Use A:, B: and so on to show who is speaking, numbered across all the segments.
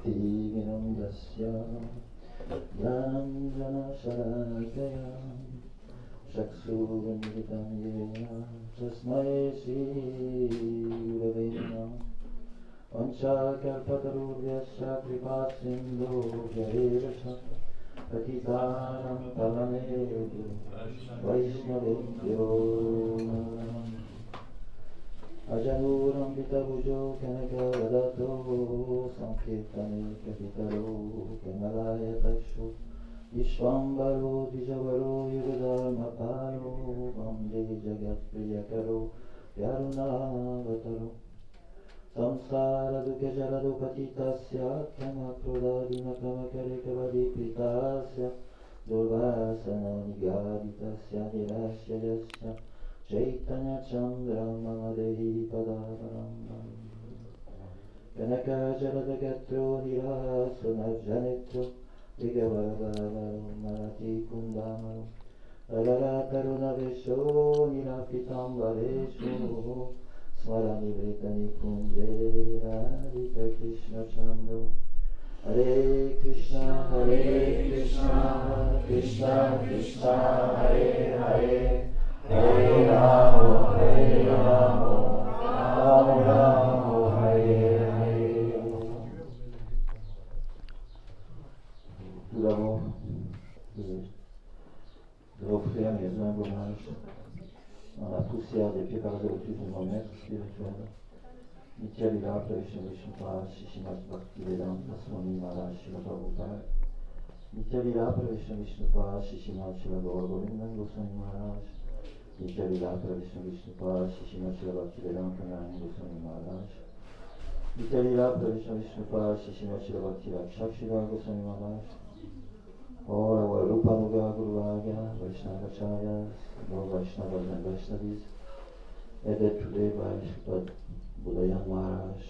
A: Tivinandasya Dhananjana Shalakaya Chaksuvanditam Yena Tasmai Shri Gurave Namah Vanchakalpatarubhyasya Kripasindho Jayevasya Patitanam Pavanebhyo Vaishnavebhyo Ajanuram Vitabujo Kanaka Vadato Sankirtane Kapitalo Kamalaya Takshu Vishwambaro Dijavaro Yugadharma Paro Vande Jagat Priyakaro Yarunavatarao Samsara Dukkha Jalado Patitasya Kama Krodadina Kama Karikavadipitasya Durvasana Nigaditasya Nirasya Jasya Chaitanya Chandra Mahadehi Padavaram Kanaka Jalada Gatro Nirasana Janetro Vigavavaro Marati Kundamaro Alara Taruna Vesho Nirapitambaresho Smarani Vritani Kunje Radhika Krishna Chandra Hare Krishna Krishna Krishna Hare Hare Hare Rama Rama Rama Hare Hare. Tout d'abord, je vais offrir mes humbles hommages dans la poussière des pieds par de mon maître spirituel, Nitya Lila Pravishna Vishnupada Shishimad Bhaktivedanta Swami Maharaj Srila Prabhupada, Nitya Lila Pravishna Vishnupada Shishimad Srila Gauragovinda Goswami Maharaj, Nitya Lila Pravishna Vishnupada Shishimad Srila Bhaktivedanta Goswami Maharaj, Nitya Lila Pravishna Vishnupada Shishimad Srila Bhaktivedanta Goswami Maharaj, all our Rupanuga Guru Varga, Vaishnava Acharyas, no Vaishnavas and Vaishnavis, aided today by Sripad Budayan Maharaj.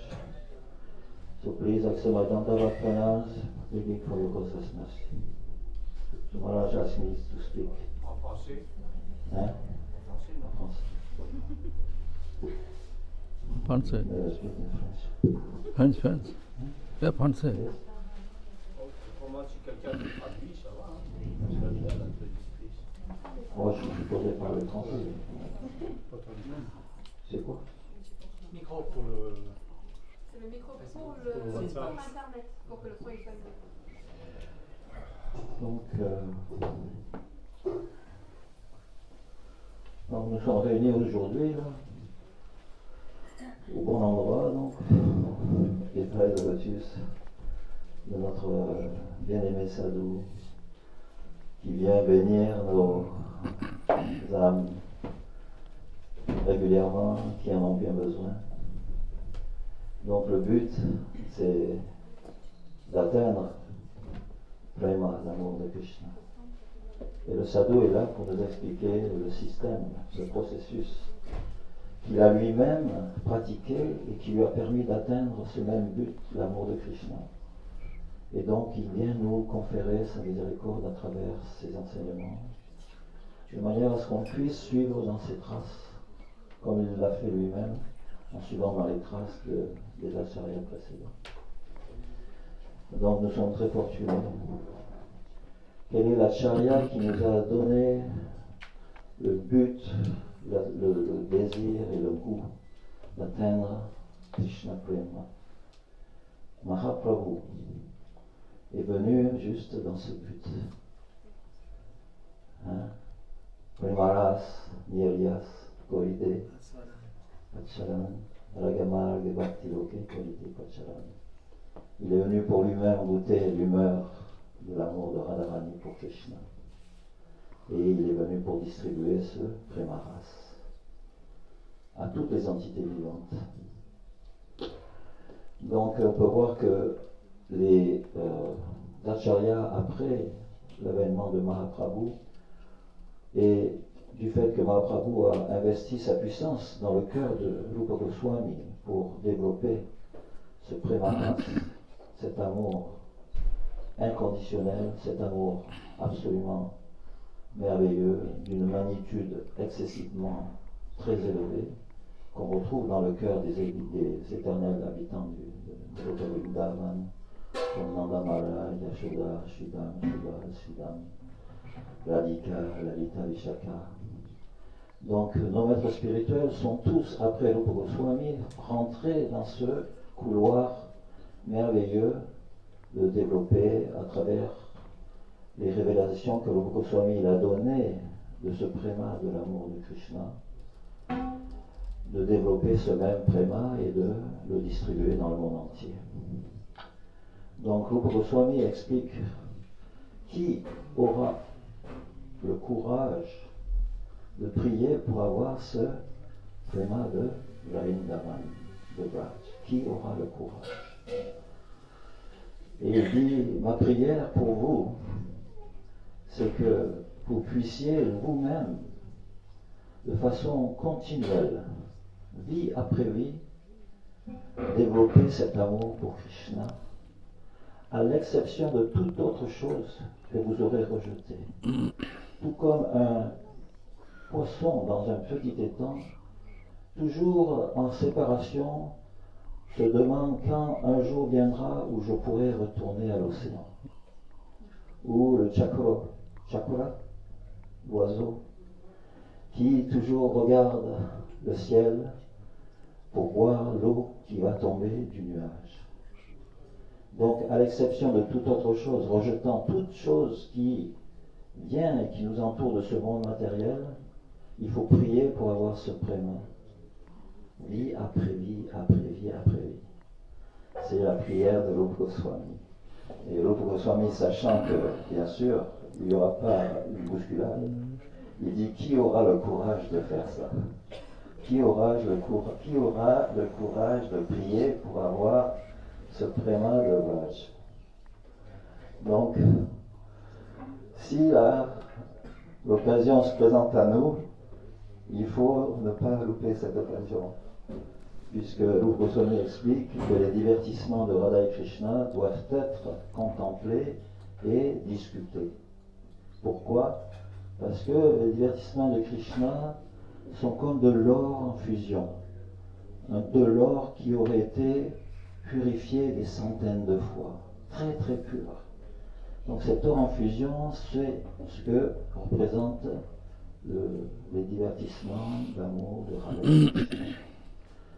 A: So please accept my Dandavat pranams, begging for your causeless mercy. So Maharaj asked me to speak.
B: En français?
A: Hein?
B: En français, non.
A: Français.
C: Français.
A: Speak in French.
C: French. Yeah, Français.
A: Yes.
B: Autrement, si quelqu'un nous traduit, ça va. Hein?
A: Moi, je suis supposé parler français. C'est quoi?
B: Micro pour le.
D: C'est le micro pour
B: le
D: système internet, pour que le son il sonne.
A: Donc nous sommes réunis aujourd'hui, là, au bon endroit, donc, les frères de lotus de notre bien-aimé Sadhu, qui vient bénir nos âmes régulièrement, qui en ont bien besoin. Donc le but, c'est d'atteindre vraiment l'amour de Krishna. Et le Sadhu est là pour nous expliquer le système, ce processus qu'il a lui-même pratiqué et qui lui a permis d'atteindre ce même but, l'amour de Krishna. Et donc il vient nous conférer sa miséricorde à travers ses enseignements, de manière à ce qu'on puisse suivre dans ses traces, comme il l'a fait lui-même, en suivant dans les traces des acharyas précédents. Donc nous sommes très fortunés. Quel est l'acharya qui nous a donné le but, le désir et le goût d'atteindre Krishna Prema? Mahaprabhu est venu juste dans ce but. Hein? Premaras, Nirvyas, Koride, Pacharan, Ragamarga, Bhaktiloke, Koride, Pacharan. Il est venu pour lui-même goûter l'humeur de l'amour de Radharani pour Krishna. Et il est venu pour distribuer ce Premaras à toutes les entités vivantes. Donc on peut voir que les acharyas, après l'avènement de Mahaprabhu, et du fait que Mahaprabhu a investi sa puissance dans le cœur de Rupa Goswami pour développer ce Premaras, cet amour inconditionnel, cet amour absolument merveilleux, d'une magnitude excessivement très élevée, qu'on retrouve dans le cœur des éternels habitants de l'autel de Vrindavan, comme Nanda Maharaj, Yashoda, Sridham, Sridham, Radhika, Lalita, Vishaka. Donc nos maîtres spirituels sont tous, après Rupa Goswami, rentrés dans ce couloir merveilleux de développer à travers les révélations que Rupa Goswami a données de ce préma de l'amour de Krishna, de développer ce même préma et de le distribuer dans le monde entier. Donc Rupa Goswami explique qui aura le courage de prier pour avoir ce préma de Vrindavan, de Braj. Qui aura le courage? Et il dit, ma prière pour vous, c'est que vous puissiez vous-même, de façon continuelle, vie après vie, développer cet amour pour Krishna, à l'exception de toute autre chose que vous aurez rejeté. Tout comme un poisson dans un petit étang, toujours en séparation, se demande quand un jour viendra où je pourrai retourner à l'océan. Ou le chakra, l'oiseau, qui toujours regarde le ciel pour voir l'eau qui va tomber du nuage. Donc, à l'exception de toute autre chose, rejetant toute chose qui vient et qui nous entoure de ce monde matériel, il faut prier pour avoir ce préma. Vie après vie, après vie, après vie. C'est la prière de Rupa Goswami. Et Rupa Goswami, sachant que, bien sûr, il n'y aura pas une bousculade, il dit qui aura le courage de faire ça? Qui aura le courage de prier pour avoir ce préma de Braj? Donc, si l'occasion se présente à nous, il faut ne pas louper cette occasion, puisque Rupa Goswami explique que les divertissements de Radha et Krishna doivent être contemplés et discutés. Pourquoi? Parce que les divertissements de Krishna sont comme de l'or en fusion, de l'or qui aurait été purifié des centaines de fois, très très pur. Donc cet or en fusion, c'est ce que représente les divertissements d'amour de Radha.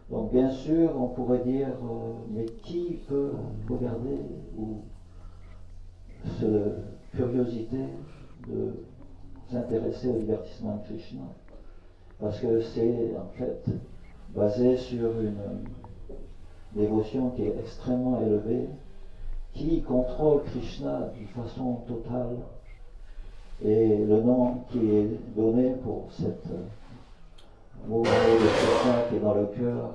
A: Donc bien sûr, on pourrait dire, mais qui peut regarder ou cette curiosité de s'intéresser au divertissement de Krishna? Parce que c'est en fait basé sur une dévotion qui est extrêmement élevée, qui contrôle Krishna d'une façon totale. Et le nom qui est donné pour cette amour de Krishna qui est dans le cœur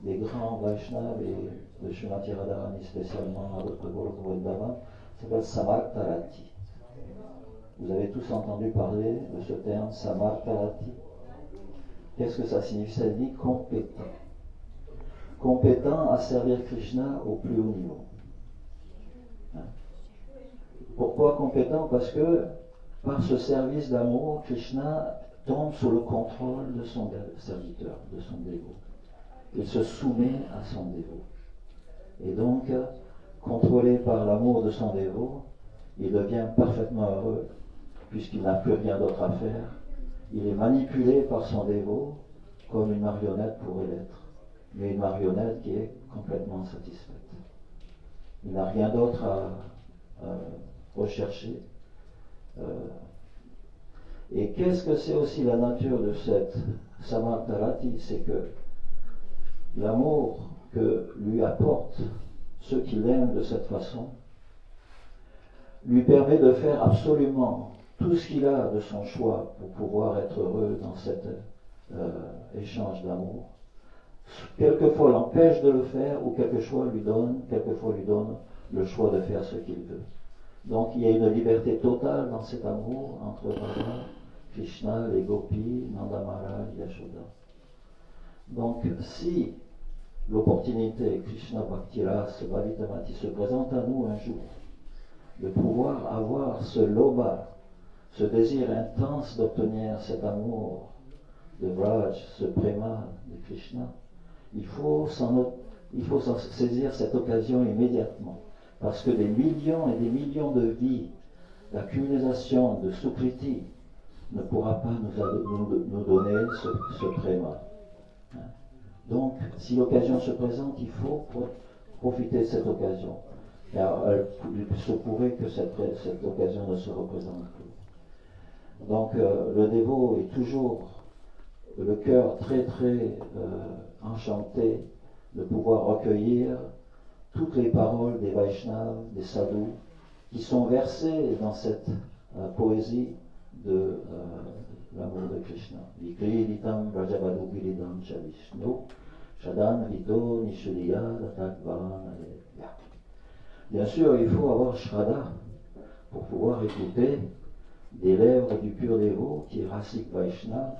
A: des grands Vaishnavas et de Srimati Radharani spécialement à Goloka Vrindavan, s'appelle Samartarati. Vous avez tous entendu parler de ce terme Samartarati. Qu'est-ce que ça signifie? Ça dit compétent. Compétent à servir Krishna au plus haut niveau. Pourquoi compétent? Parce que par ce service d'amour, Krishna tombe sous le contrôle de son serviteur, de son dévot. Il se soumet à son dévot. Et donc, contrôlé par l'amour de son dévot, il devient parfaitement heureux, puisqu'il n'a plus rien d'autre à faire. Il est manipulé par son dévot comme une marionnette pourrait l'être, mais une marionnette qui est complètement satisfaite. Il n'a rien d'autre à rechercher. Et qu'est-ce que c'est aussi la nature de cette Samartarati? C'est que l'amour que lui apportent ceux qui l'aiment de cette façon lui permet de faire absolument tout ce qu'il a de son choix pour pouvoir être heureux dans cet échange d'amour. Quelquefois l'empêche de le faire ou quelquefois lui donne le choix de faire ce qu'il veut. Donc il y a une liberté totale dans cet amour entre Radha, Krishna, les gopis, Nanda Maharaj, Yashoda. Donc si l'opportunité Krishna Bhakti Rasa Bhavitamati se présente à nous un jour, de pouvoir avoir ce loba, ce désir intense d'obtenir cet amour de Vraj, ce préma de Krishna, il faut s'en saisir cette occasion immédiatement. Parce que des millions et des millions de vies, l'accumulation de Sukriti ne pourra pas nous donner ce préma. Donc, si l'occasion se présente, il faut profiter de cette occasion. Car il se pourrait que cette occasion ne se représente plus. Donc, le dévot est toujours le cœur très très enchanté de pouvoir recueillir toutes les paroles des Vaishnavas, des sadhus, qui sont versées dans cette poésie de l'amour de Krishna. Vikriditam Vrajabadupilidam Chavishnu Shadan Vito Nishudiya Datakvan. Bien sûr, il faut avoir Shraddha pour pouvoir écouter des lèvres du pur dévot qui est Rasik Vaishnava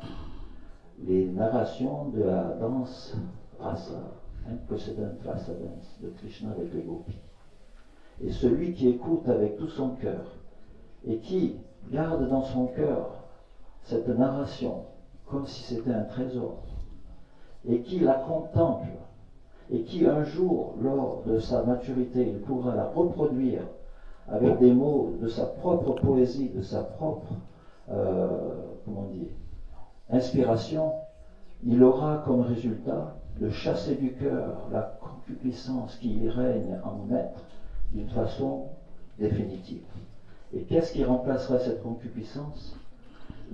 A: les narrations de la danse rasa, precedent rasa dance de Krishna avec les gopis. Et celui qui écoute avec tout son cœur et qui garde dans son cœur cette narration comme si c'était un trésor et qui la contemple et qui un jour, lors de sa maturité, il pourra la reproduire avec des mots de sa propre poésie, de sa propre, inspiration, il aura comme résultat de chasser du cœur la concupiscence qui y règne en maître d'une façon définitive. Et qu'est-ce qui remplacera cette concupiscence?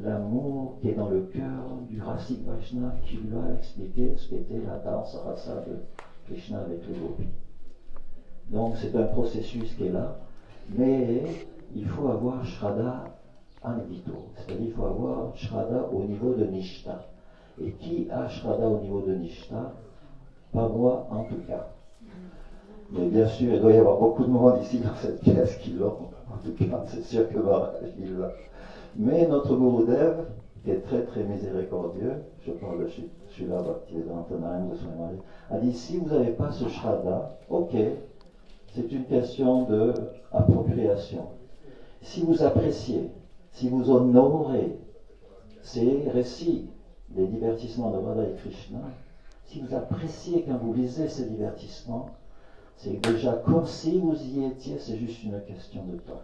A: L'amour qui est dans le cœur du Rasik Vaishnava qui lui a expliqué ce qu'était la danse rasa de Krishna avec les gopis. Donc c'est un processus qui est là, mais il faut avoir Shraddha anvito, c'est-à-dire il faut avoir Shraddha au niveau de Nishta. Et qui a Shraddha au niveau de Nishta? Pas moi en tout cas. Mais bien sûr, il doit y avoir beaucoup de monde ici dans cette pièce qui l'ont. En tout cas, c'est sûr que Maharaj il l'a. Mais notre Gurudev, qui est très très miséricordieux, je parle de Srila Bhaktivedanta de son mari, a dit si vous n'avez pas ce Shraddha, ok, c'est une question d'appropriation. Si vous appréciez, si vous honorez ces récits des divertissements de Radha et Krishna, si vous appréciez quand vous lisez ces divertissements, c'est déjà comme si vous y étiez, c'est juste une question de temps.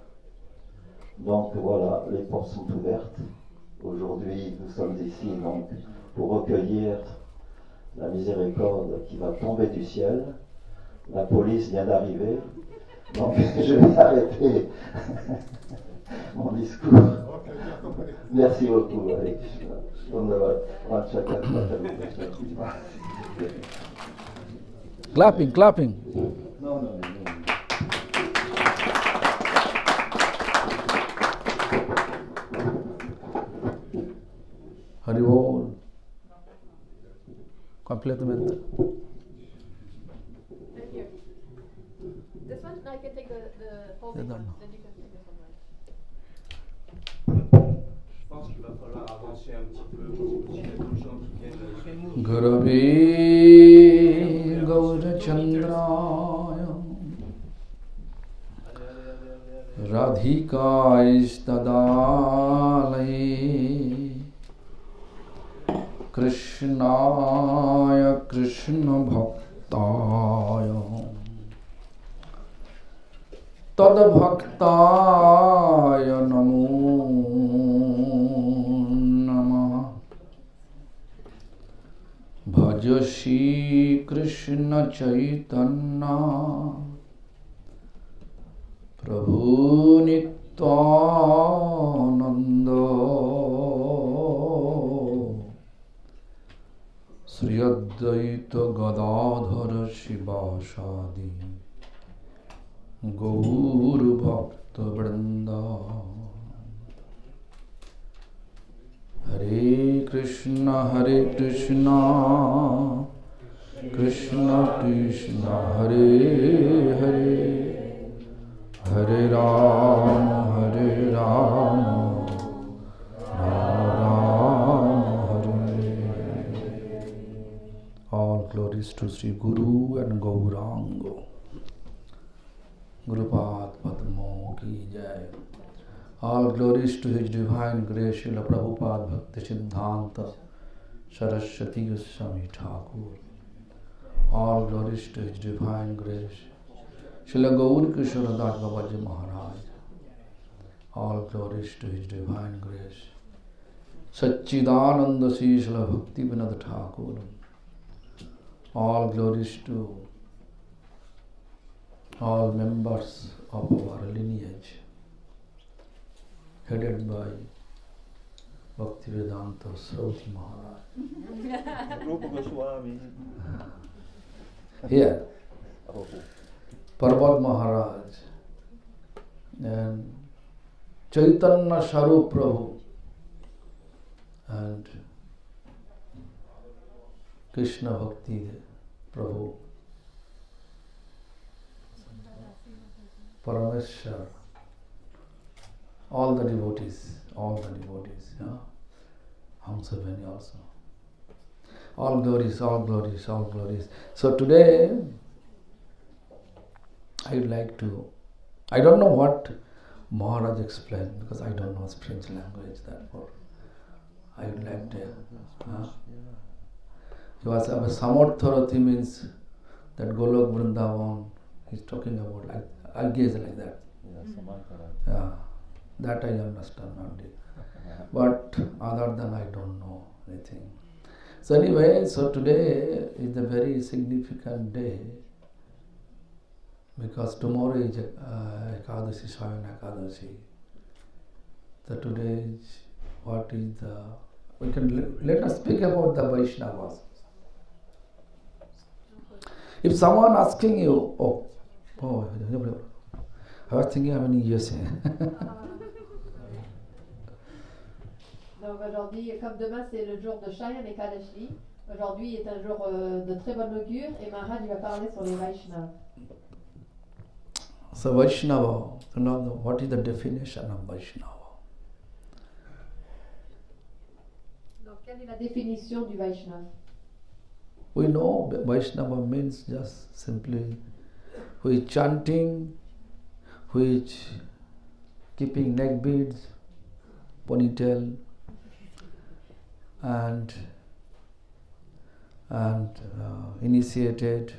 A: Donc voilà, les portes sont ouvertes. Aujourd'hui, nous sommes ici donc pour recueillir la miséricorde qui va tomber du ciel. La police vient d'arriver, donc je vais arrêter mon discours. Merci beaucoup. Allez.
C: Clapping, clapping.
A: Non, non, non.
C: Haribol. Completamente.
D: And here. This one? No, I can take the whole
C: Yeah,
D: thing.
C: no,
D: Then
C: no.
D: you can take this one.
B: Je pense qu'il va falloir avancer un petit peu parce qu'il y a d'autres gens qui viennent.
C: Gurave Gaurachandraya Radhikaistadalai Krishnaya Krishna Bhaktaya Tad Bhaktaya Namo Namah Bhaja Shri Krishna Chaitanya Prabhu Nityananda Sri Advaita Gadadhara Shivasadi Gaur Bhakta Vrinda Hare Krishna Krishna Krishna Hare Hare Hare Rama Rama Hare. All glories to Sri Guru and Gauranga. Gurupad Padmo ki jai. All glories to His Divine Grace, Srila Prabhupada Bhakti Siddhanta Saraswati Goswami Thakur. All glories to His divine grace. Srila Gaur Kishora Das Babaji Maharaj. All glories to His divine grace. Satchidananda Sri Srila Bhakti Vinod Thakur. All glories to all members of our lineage, headed by Bhaktivedanta Saraswati Maharaj.
A: Rupa Goswami.
C: Here, Parvat Maharaj and Chaitanya Swarup Prabhu and Krishna Bhakti Prabhu, Parameshwar, all the devotees, yeah. Hamsavani also. All glories, all glories, all glories. So today, I would like to, I don't know what Maharaj explained because I don't know French language, therefore I would like to. He was Samortharati means that Golok Vrindavan, he's talking about, I guess like that. Yeah, that I understand only. But other than I don't know anything. So anyway, so today is a very significant day because tomorrow is Ekadashi, Sayana Ekadashi. So today is, what is the, we can let us speak about the Vaishnavas. If someone asking you, I was thinking I'm in USA.
D: Donc aujourd'hui, comme demain c'est le jour de Shayan et Kadashi, aujourd'hui est un jour de très bon augure et Maharaj va parler sur les Vaishnavas.
C: So Vaishnava, you know, what is the definition of Vaishnava?
D: Donc quelle est la définition du Vaishnava?
C: We know Vaishnava means just simply who is chanting, who is keeping neck beads, ponytail, and initiated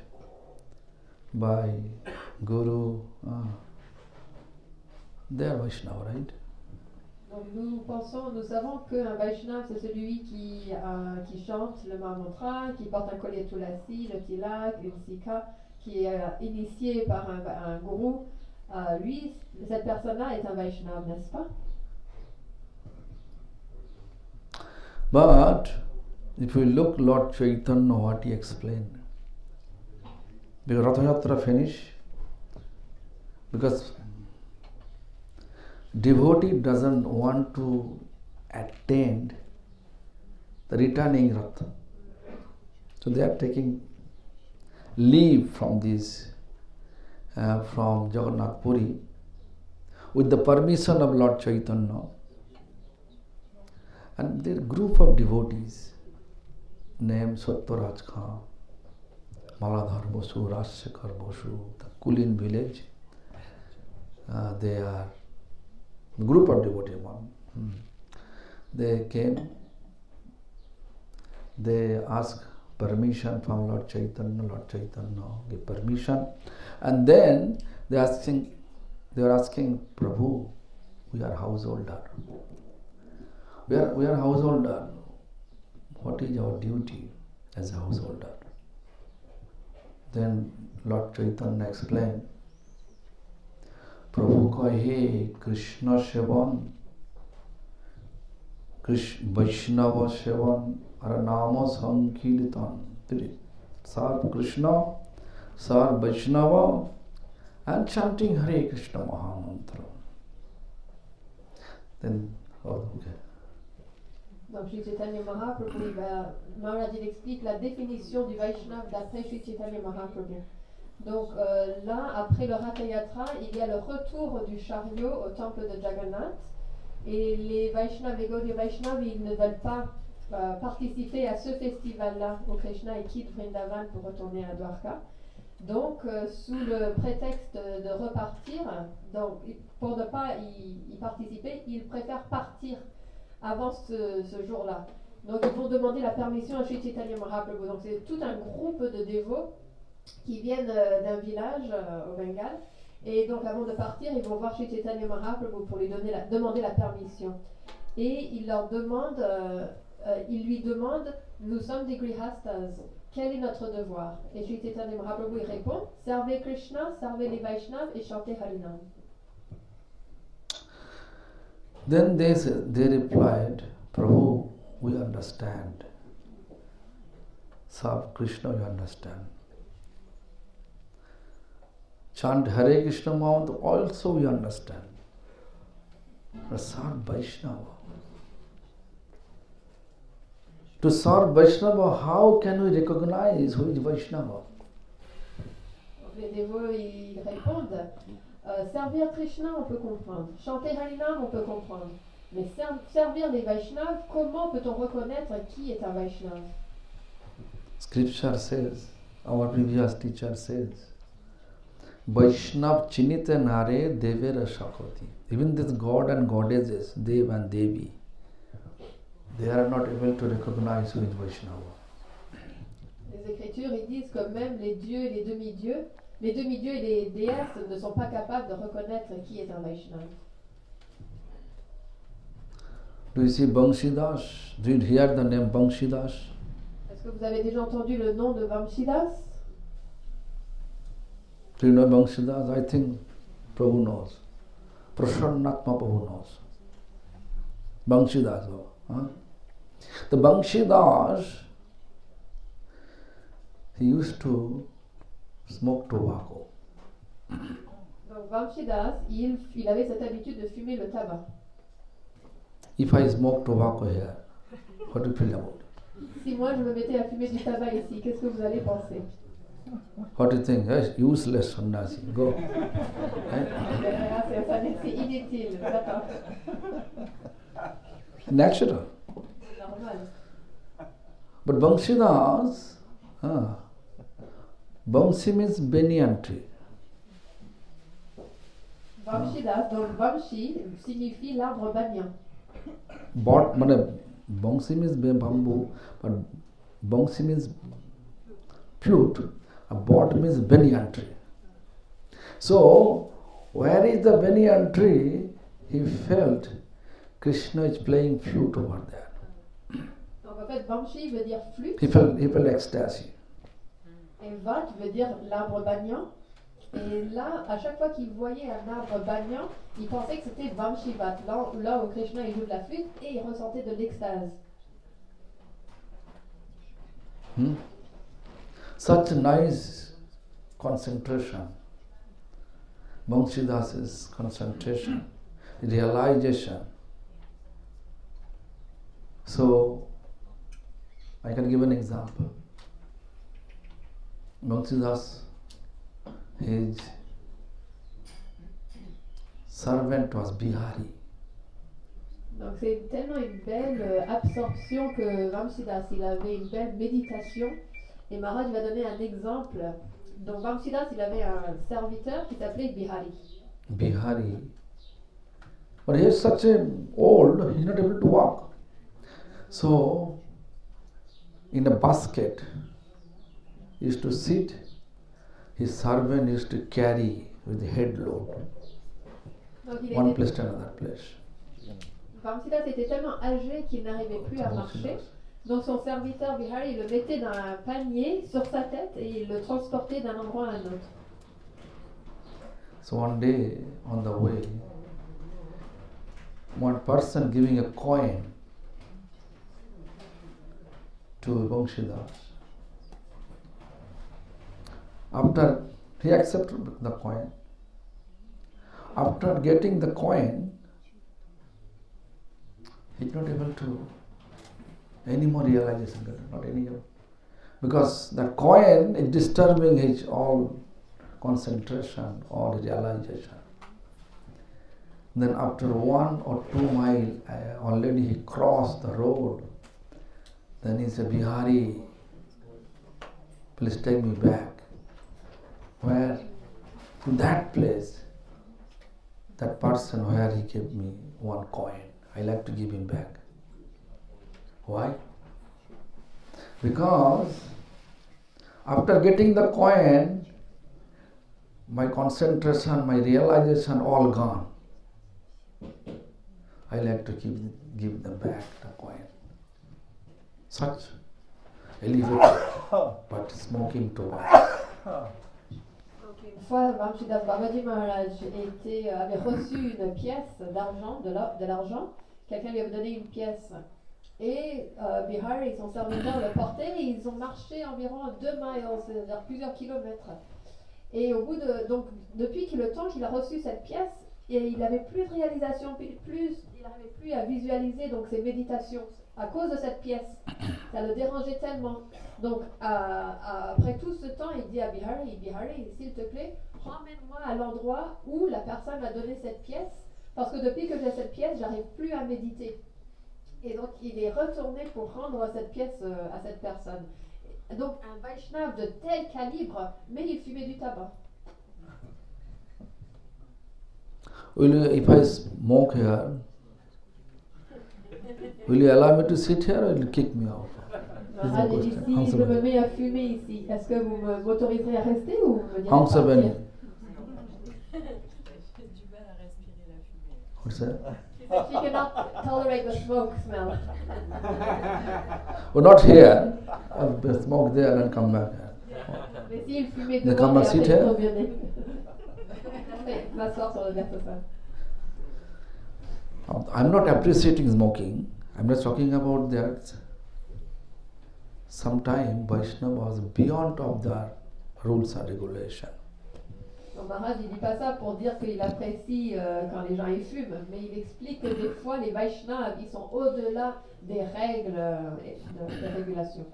C: by Guru. They are Vaishnava, right?
D: Donc nous savons qu'un Vaishnava c'est celui qui chante le Mahamantra, qui porte un collier de tulasi, le tilak, une sikha, qui est initié par un gourou. Lui, cette personne-là est un Vaishnava, n'est-ce pas?
C: But if we look Lord Chaitanya, what he explained, because Ratha Yatra finished, because devotee doesn't want to attend the returning Ratha. So they are taking leave from this, from Jagannath Puri, with the permission of Lord Chaitanya. And there are a group of devotees named Sattaraj Khan, Maladhar Bosu, Rajshekhar Bosu, the Kulin village. They are a group of devotees. They came, they asked permission from Lord Chaitanya gave permission, and then they were asking Prabhu, we are householder. We are householder. What is our duty as a householder? Then Lord Chaitanya explained, Prabhu kahe Krishna Sevan, Vaishnava Sevan, Aranama Sankirtan. Serve Krishna, serve Vaishnava, and chanting Hare Krishna Mahamantra. Then, okay.
D: Donc Sri Chaitanya Mahaprabhu, Maharaj il explique la définition du Vaishnava d'après Sri Chaitanya Mahaprabhu. Donc là, après le Ratha Yatra, il y a le retour du chariot au temple de Jagannath. Et les Vaishnavas, les Gaudiya Vaishnavas, ils ne veulent pas participer à ce festival-là où Krishna quitte Vrindavan pour retourner à Dwarka. Donc, sous le prétexte de repartir, donc, pour ne pas y participer, ils préfèrent partir avant ce jour-là. Donc ils vont demander la permission à Sri Chaitanya Mahaprabhu. Donc c'est tout un groupe de dévots qui viennent d'un village au Bengale. Et donc avant de partir, ils vont voir Sri Chaitanya Mahaprabhu pour lui demander la permission. Et ils lui demandent, nous sommes des grihastas, quel est notre devoir? Et Sri Chaitanya Mahaprabhu il répond, servez Krishna, servez les Vaishnavas et chantez Harinam.
C: Then they replied, Prabhu, we understand. Serve Krishna, we understand. Chant Hare Krishna Mantra also we understand. But serve Vaishnava. To serve Vaishnava, how can we recognize who is Vaishnava?
D: Les dévots ils répondent, servir Krishna on peut comprendre, chanter Harinam on peut comprendre, mais servir les Vaishnavas, comment peut-on reconnaître qui est un Vaishnava?
C: Scripture says, our previous teacher says, Vaishnav chinite nare devera shakoti. Even this God and goddesses, Dev and Devi, they are not able to recognize who is Vaishnava.
D: Les Écritures ils disent que même les dieux et les demi-dieux et les déesses ne sont pas capables de reconnaître qui est un Vaishnava.
C: Do you see Banshidas? Do you hear the name Banshidas?
D: Est-ce que vous avez déjà entendu le nom de Vamshidas?
C: Do you know Banshidas? I think Prabhu knows. Prasannatma Prabhu knows. Banshidas. Huh? The Banshidas, he used to smoke tobacco.
D: Donc Vamshidas, il avait cette habitude de fumer le tabac.
C: If I smoke tobacco here, what do you feel about it?
D: Si moi je me mettais à fumer du tabac ici, qu'est-ce que vous allez penser?
C: What do you think? Yes, useless sannyasi. Go.
D: C'est inutile, d'accord.
C: Natural.
D: Normal.
C: But Banshidas, Bansi means banyan tree.
D: Vamshidas, donc Vamshi signifie l'arbre banyan.
C: Bansi means bamboo, but Bansi means flute. A bot means banyan tree. So, where is the banyan tree? He felt Krishna is playing flute over there.
D: Donc en fait, Vamshi veut dire flûte.
C: He felt ecstasy.
D: Et Vat veut dire l'arbre banyan. Et là, à chaque fois qu'il voyait un arbre banyan, il pensait que c'était Vamshivat, là où Krishna il joue de la flûte et il ressentait de l'extase.
C: Such nice concentration. Banshidas' concentration, realization. So, I can give an example. Banshidas, his servant was Bihari.
D: Donc c'est tellement une belle absorption que Vamshidas, il avait une belle méditation. Et Maharaj va donner un exemple. Donc Vamshidas, il avait un serviteur qui s'appelait Bihari.
C: Bihari. But he is such old, he is not able to walk. So, in a basket, he used to sit, his servant used to carry with the head load, one place to another place.
D: Vamshidas était tellement âgé qu'il n'arrivait plus à marcher. Donc son serviteur Bihari, il le mettait dans un panier sur sa tête et il le transportait d'un endroit à un autre.
C: So one day, on the way, one person giving a coin to Banshidas. After he accepted the coin, after getting the coin, he is not able to any more realization, not any more. Because that coin is disturbing his all concentration, all realization. Then after 1 or 2 miles, already he crossed the road. Then he said, Bihari, please take me back. Where? To that place, that person where he gave me 1 coin. I like to give him back. Why? Because after getting the coin, my concentration, my realization all gone. I like to give them back the coin. Such elevated, but smoking tobacco.
D: Une fois, Bhamsidas Babaji Maharaj avait reçu une pièce d'argent, de l'argent. Quelqu'un lui avait donné une pièce. Et Bihari, son serviteur, le portait et ils ont marché environ 2 miles, c'est-à-dire plusieurs kilomètres. Et au bout de. Donc, depuis le temps qu'il a reçu cette pièce, et il n'avait plus de réalisation, il n'arrivait plus à visualiser donc, ses méditations à cause de cette pièce. Ça le dérangeait tellement. Donc, après tout ce temps, il dit à Bihari, s'il te plaît, ramène-moi à l'endroit où la personne a donné cette pièce, parce que depuis que j'ai cette pièce, j'arrive plus à méditer. Et donc, il est retourné pour rendre cette pièce à cette personne. Donc, un Vaishnav de tel calibre, mais il fumait du tabac.
C: If I smoke here, will you allow me to sit here or will you kick me out?
D: Maharaj dit, si je me mets à fumer ici, est-ce que vous m'autoriserez à rester ou vous me direz de partir?
E: J'ai du mal à respirer la fumée.
C: What's that?
D: She cannot tolerate the smoke smell.
C: Oh, not here. I'll smoke there and come back.
D: Mais s'il fumait
C: They
D: dehors,
C: come and sit here?
D: M'asseoir sur le verre.
C: I'm not appreciating smoking. I'm just talking about that. Sometime Vaishnava was beyond of the rules and regulations.
D: Maharaj, il dit pas ça pour dire qu'il apprécie quand les gens y fument, mais il explique que des fois les Vaishnavas ils sont au-delà des règles et des régulations.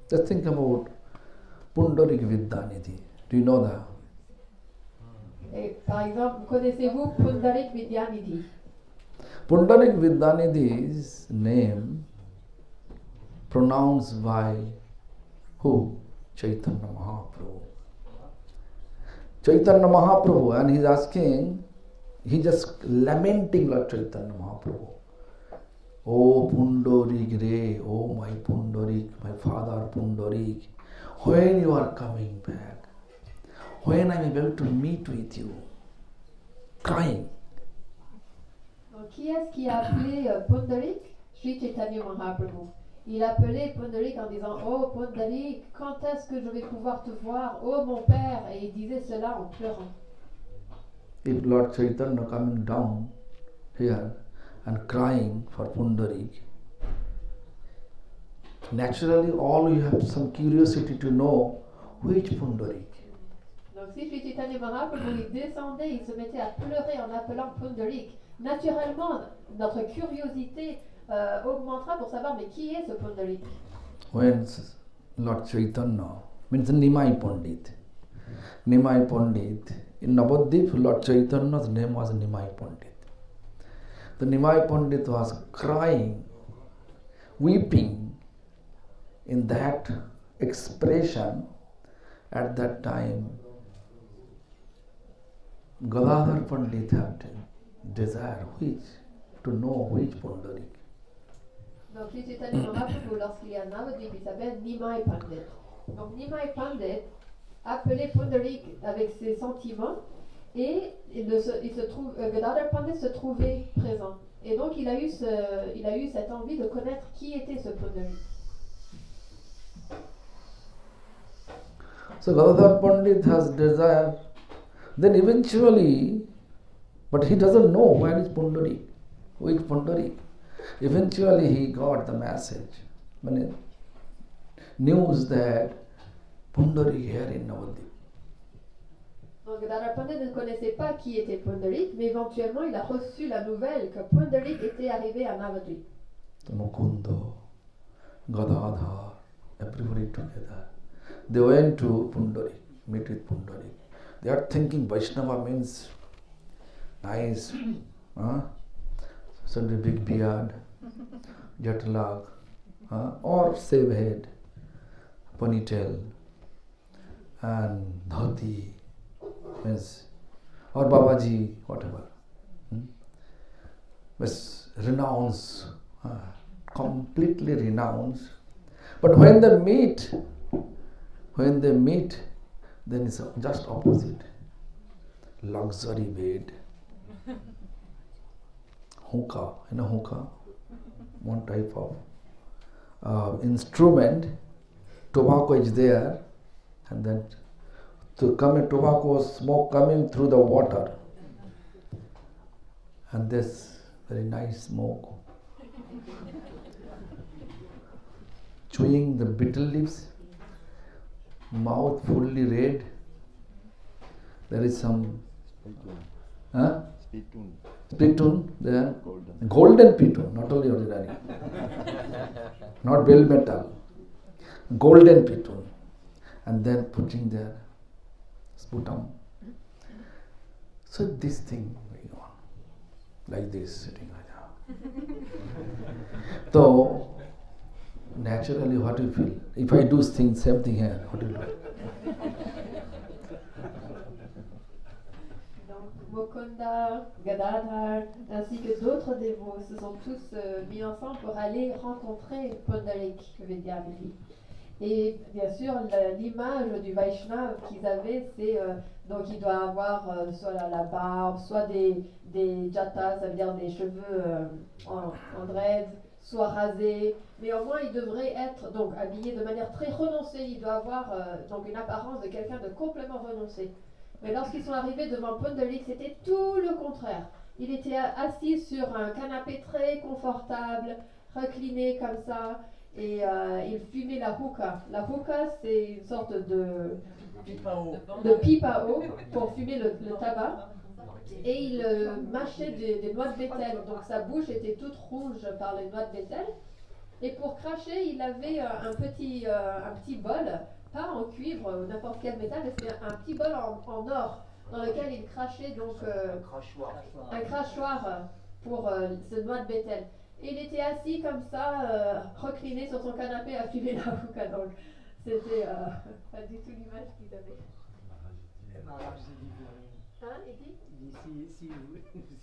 C: Just think about Pundarik Vidyanidhi. Do you know that?
D: Et par exemple, connaissez-vous Pundarik Vidyanidhi?
C: Pundarik Vidyanidhi's name pronounced by who? Chaitanya Mahaprabhu. Chaitanya Mahaprabhu, and he's asking, he's just lamenting Lord Chaitanya Mahaprabhu. Oh Pundarik Re, oh my Pundarik, my father Pundarik, when you are coming back, when I am able to meet with you, crying.
D: Donc, qui est-ce qui a appelé Pundarik? Sri Chaitanya Mahaprabhu. Il appelait Pundarik en disant « Oh Pundarik, quand est-ce que je vais pouvoir te voir? Oh mon père !» Et il disait cela en pleurant.
C: If Lord Chaitanya coming down here and crying for Pundarik, naturally all you have some curiosity to know which Pundarik.
D: Donc si Sri Chaitanya Mahaprabhu il descendait, il se mettait à pleurer en appelant Pundarik. Naturellement, notre curiosité augmentera pour savoir mais qui est ce Pundarik?
C: When Lord Chaitanya means Nimai Pandit. Nimai Pandit. In Navadvip, Lord Chaitanya's name was Nimai Pandit. The Nimai Pandit was crying, weeping in that expression. At that time, Gadadhar Pandit had desire to know which Pundarik.
D: Donc Sri Chaitanya Mahaprabhu, lorsqu'il est à Navadvip, il s'appelle Nimai Pandit. Donc Nimai Pandit appelait Pundarik avec ses sentiments et Gadadhar Pandit se trouvait présent. Et donc il a eu cette envie de connaître qui était ce Pundarik.
C: So Gadadhar Pandit has desire. Then eventually, but he doesn't know where is Pundarik, which Pundarik. Eventually he got the message, news that Pundarik here in Navadvip.
D: Donc Gadadhar Pandit ne connaissait pas qui était Pundarik, mais éventuellement il a reçu la nouvelle que Pundarik était arrivé à Navadvip.
C: Mukunda, Gadadhar, everybody together. They went to Pundarik, meet with Pundarik. They are thinking Vaishnava means nice, suddenly big beard, jatalag, or save head, ponytail, and dhoti, means, or Babaji, whatever. Renounce, completely renounce But when they meet, then it's just opposite. Luxury bed. Hookah, hookah, one type of instrument. Tobacco is there, and then to come a tobacco smoke coming through the water, and this very nice smoke. Chewing the betel leaves, mouth fully red. There is some spittoon there, golden spittoon, not only ordinary, not bell metal, golden spittoon, and then putting their sputum. So this thing going on, like this, sitting like that. So naturally, what do you feel? If I do same thing here, what do you do?
D: Mukunda, Gadadhar, ainsi que d'autres dévots se sont tous mis ensemble pour aller rencontrer Pundalik Vidyamiti. Et bien sûr, l'image du Vaishnav qu'ils avaient, c'est donc il doit avoir soit la barbe, soit des jatas, ça veut dire des cheveux en dreads, soit rasés, mais au moins il devrait être donc habillé de manière très renoncée. Il doit avoir donc une apparence de quelqu'un de complètement renoncé. Mais lorsqu'ils sont arrivés devant Pundalik, c'était tout le contraire. Il était assis sur un canapé très confortable, recliné comme ça, et il fumait la hookah. La hookah, c'est une sorte de pipe à eau pour fumer le tabac. Et il mâchait des noix de bétel. Donc sa bouche était toute rouge par les noix de bétel. Et pour cracher, il avait un petit bol, pas en cuivre ou n'importe quel métal, mais c'était un petit bol en or dans lequel il crachait donc un crachoir pour ce noix de bétel. Et il était assis comme ça, recliné sur son canapé à fumer la hookah. Donc c'était pas du tout l'image qu'il avait. Hein, il dit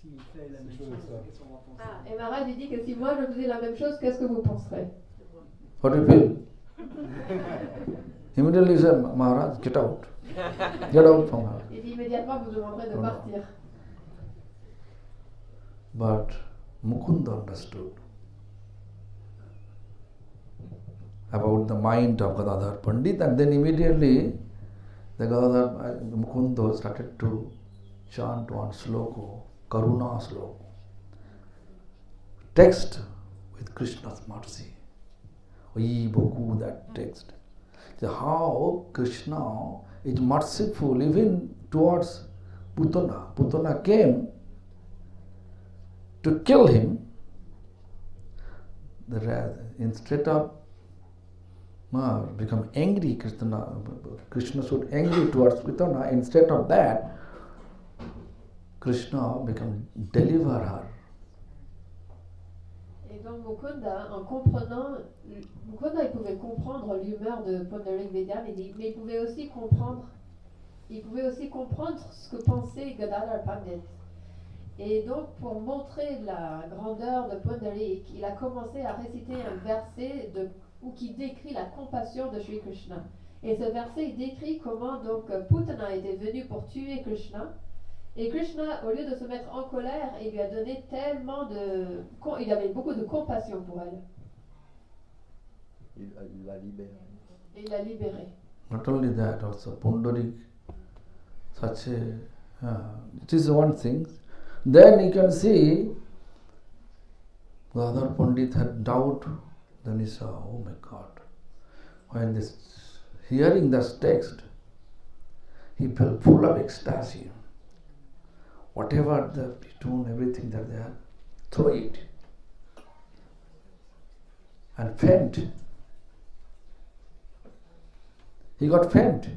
F: s'il fait la même chose, qu'est-ce qu'on va penser?
D: Ah, et Maharaj dit que si moi je faisais la même chose, qu'est-ce que vous penserez?
C: What do you feel? Immediately he said, Maharaj, get out. Get out from her.
D: Il dit immédiatement, vous demanderez de partir.
C: But Mukunda understood about the mind of Gadadhar Pandit, and then immediately the Gadadhar Mukunda started to chant one sloka, Karuna sloka, text with Krishna's mercy. We boku that text. So how Krishna is merciful even towards Putana. Putana came to kill him. Instead of become angry, Krishna should angry towards Putana. Instead of that, Krishna become deliver her.
D: Et donc Mukunda, Mukunda il pouvait comprendre l'humeur de Pundalik Vidyamiti, mais il pouvait aussi comprendre ce que pensait Gadadhar Pandit. Et donc pour montrer la grandeur de Pundalik, il a commencé à réciter un verset qui décrit la compassion de Sri Krishna. Et ce verset il décrit comment donc Putana était venu pour tuer Krishna. Et Krishna, au lieu de se mettre en colère, il lui a donné il avait beaucoup de compassion pour elle.
A: Il l'a libéré.
D: Et il l'a libérée.
C: Not only that, also Pundarik, it is one thing. Then you can see the other Pandit had doubt. Then he saw, oh my God. When hearing this text, he felt full of ecstasy. Whatever the tune, everything that they are, throw it. And faint. He got faint.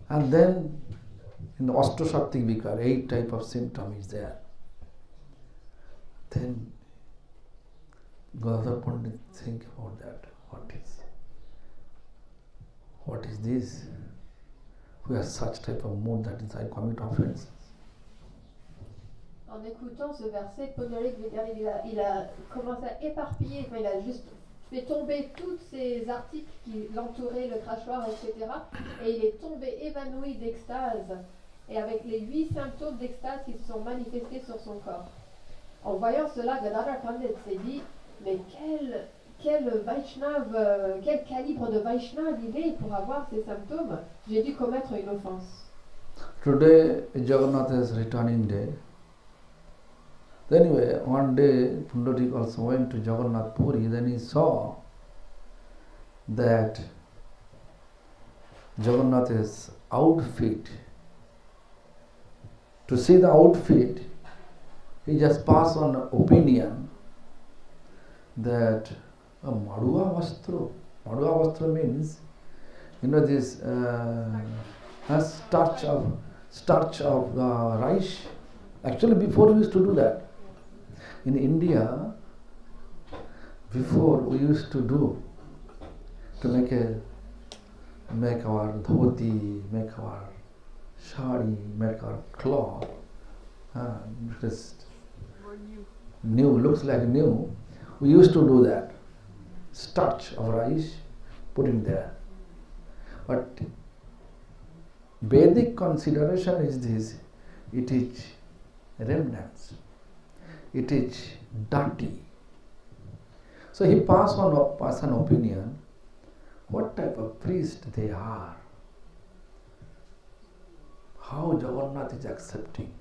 C: And then in the Ashtasakti Vikar, 8 type of symptom is there. Then Gadadhar Pandit think about that. What is this? We have such type of mood that is I commit offense.
D: En écoutant ce verset, Pundalik Vidyamiti, il a commencé à éparpiller, il a juste fait tomber tous ces articles qui l'entouraient, le crachoir, etc. Et il est tombé évanoui d'extase, et avec les 8 symptômes d'extase qui se sont manifestés sur son corps. En voyant cela, Gadadhar Pandit s'est dit, mais quel Vaishnav, quel calibre de Vaishnav il est pour avoir ces symptômes. J'ai dû commettre une offense.
C: Today, Jagannath is returning day. Anyway, one day, Pundarik also went to Jagannath Puri. Then he saw that Jagannath's outfit. To see the outfit, he just passed on opinion that a Madhua Vastra. Madhua Vastra means, this starch of rice. Actually, before we used to do that. In India, before we used to do to make our dhoti, make our shari, make our cloth. Just new, looks like new. We used to do that. Starch of rice, put in there. But Vedic consideration is this: it is remnants. It is dirty. So he passed an opinion, what type of priest they are. How Jagannath is accepting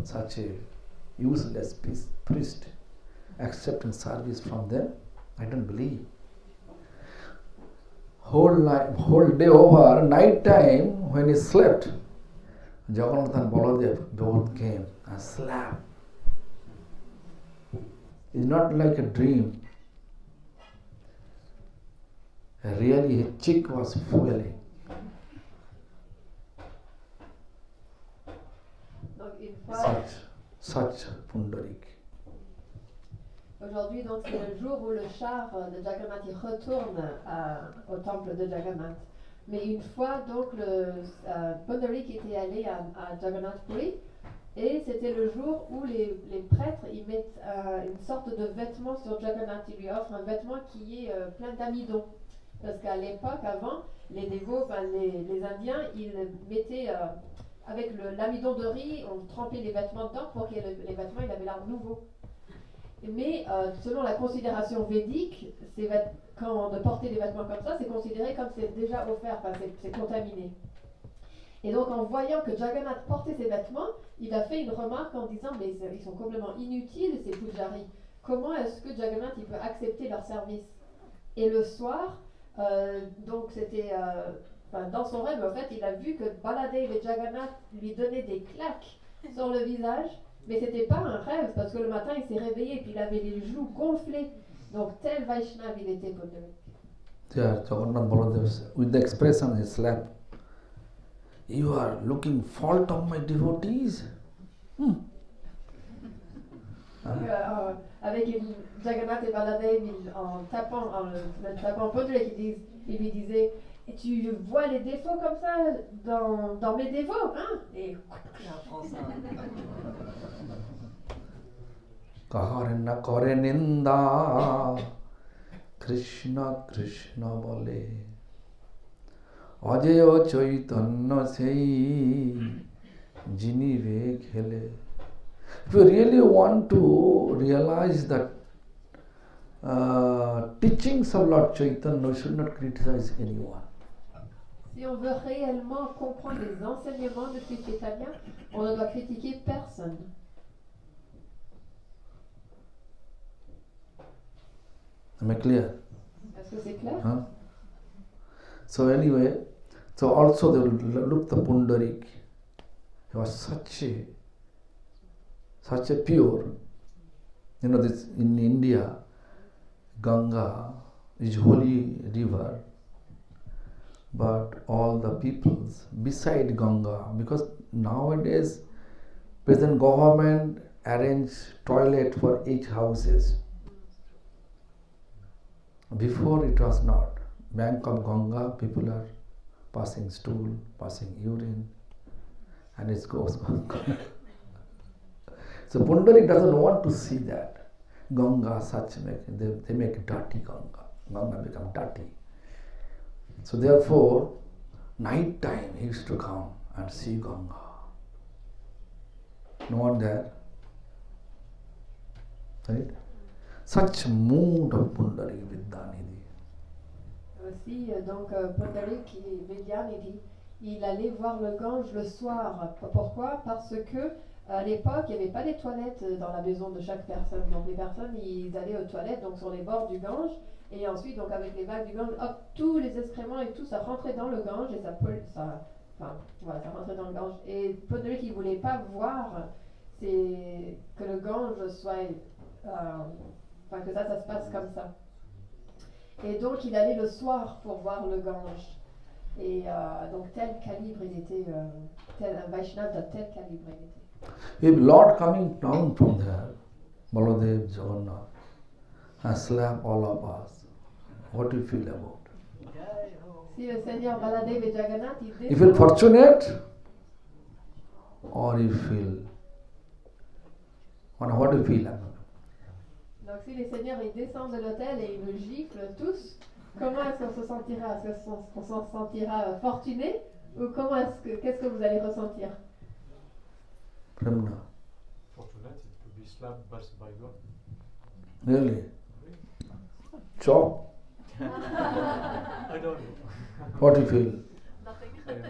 C: such a useless priest, accepting service from them. I don't believe. Whole day over, night time, when he slept, Jagannath and Baladev both came and slapped. It's not like a dream. Really, his cheek was swelling. Such Pundarik.
D: Aujourd'hui, donc, c'est le jour où le char de Jagannath il retourne au temple de Jagannath. Mais une fois, donc, Pundarik était allé à Jagannath Puri, et c'était le jour où les prêtres ils mettent une sorte de vêtement sur Jagannath. Ils lui offrent un vêtement qui est plein d'amidon. Parce qu'à l'époque, avant, les dévots, les Indiens, ils mettaient avec l'amidon de riz, on trempait les vêtements dedans pour que les vêtements ils avaient l'air nouveaux. Mais selon la considération védique, de porter des vêtements comme ça, c'est considéré comme c'est déjà offert, c'est contaminé. Et donc en voyant que Jagannath portait ses vêtements, il a fait une remarque en disant mais ils sont complètement inutiles ces pujaris. Comment est-ce que Jagannath il peut accepter leur service? Et le soir, donc c'était dans son rêve en fait, il a vu que Baladev et Jagannath lui donnaient des claques sur le visage. Mais c'était pas un rêve, parce que le matin il s'est réveillé et puis il avait les joues gonflées. Donc tel Vaishnav il était Pundarik.
C: Yeah, Jagannath Baladev, with the expression he slapped, you are looking fault of my devotees.
D: Avec Jagannath et Baladev, en tapant Pundarik, il lui disait tu vois les défauts comme ça dans mes dévots, hein? Et
C: Kaharna kore ninda Krishna Krishna bole Ajayo Chaitanya sei Jinive khele. If you really want to realize that teachings of Lord Chaitanya, we should not criticize anyone.
D: Si on veut réellement comprendre les enseignements de Sri Chaitanya, on ne doit critiquer personne.
C: Am I clear?
D: Est-ce que c'est clair?
C: Huh? So anyway, so also they look the Pundarik. He was such a pure. This in India, Ganga is holy river. But all the peoples beside Ganga, because nowadays present government arrange toilet for each houses. Before it was not. Bank of Ganga, people are passing stool, passing urine, and it goes on. So Pundarik doesn't want to see that. Ganga, such they make dirty Ganga. Ganga become dirty. So therefore, night time he used to come and see Ganga. No one there. Right? Such mood of Pundarik Vidyanidhi.
D: Aussi, donc, Pundarik Vidyanidhi, il allait voir le Gange le soir. Pourquoi? Parce que à l'époque, il n'y avait pas des toilettes dans la maison de chaque personne. Donc les personnes, ils allaient aux toilettes, donc sur les bords du Gange. Et ensuite, donc avec les vagues du Gange, hop, tous les excréments et tout, ça rentrait dans le Gange et ça rentrait dans le Gange. Et Pundarik, il ne voulait pas voir que le Gange soit, que ça se passe comme ça. Et donc, il allait le soir pour voir le Gange. Et donc, tel calibre il était, un Vaishnava de tel calibre il était.
C: If Lord coming down from there, Baladev, Jagannath, and slap all of us, what do you feel about?
D: Si le Seigneur Baladev et Jagannath,
C: you feel fortunate, or you feel, what do you feel?
D: Donc si les seigneurs ils descendent de l'autel et ils le giflent tous, comment est-ce qu'on se sentira? Est-ce qu'on s'en sentira fortuné ou qu'est-ce que vous allez ressentir?
C: Premna.
G: Fortunate, it could be slapped by God.
C: Really? Chop?
G: I don't know.
C: What do you feel?
E: Nothing.
G: I am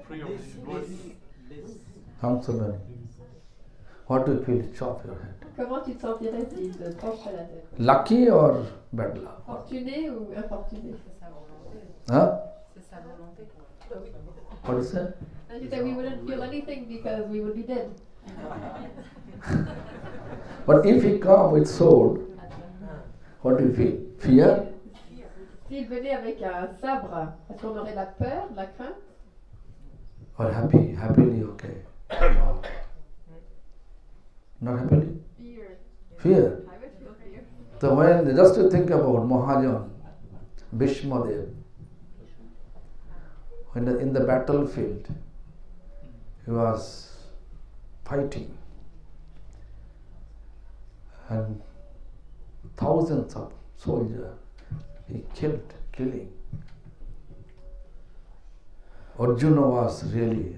G: free of this body.
C: Hamsadani. What do you feel? Chop your head.
D: Comment tu te sentirais s'il te trancherait la tête?
C: Lucky or bad luck?
D: Fortuné ou infortuné?
E: C'est sa volonté.
C: Huh?
E: C'est sa volonté.
C: What is that?
D: And she said we wouldn't feel anything because we would be dead.
C: But if he come with sword, what do you feel? Fear?
D: S'il venait avec un sabre, est-ce qu'on aurait la peur, la crainte?
C: Or happy? Happily, okay. No. Not happily?
D: Fear.
C: Fear.
D: I would feel fear.
C: So when just to think about Mahajan, Bhishma Dev, when in the battlefield he was fighting and thousands of soldiers he killing. Arjuna was really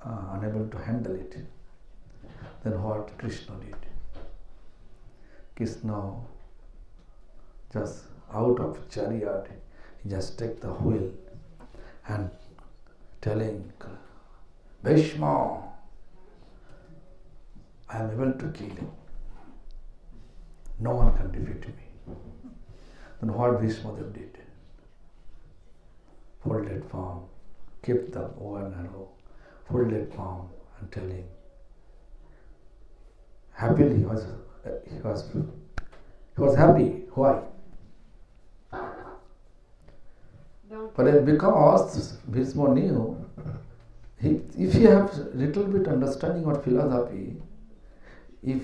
C: unable to handle it. Then what Krishna did? Krishna just out of chariot, he just take the wheel and telling Bhishma, I am able to kill him. No one can defeat me. Then what Bhishma did? Folded palm, kept the one arrow, folded palm and telling. Happily he was happy. Why? But because Bhishma knew, if you have little bit understanding of philosophy, if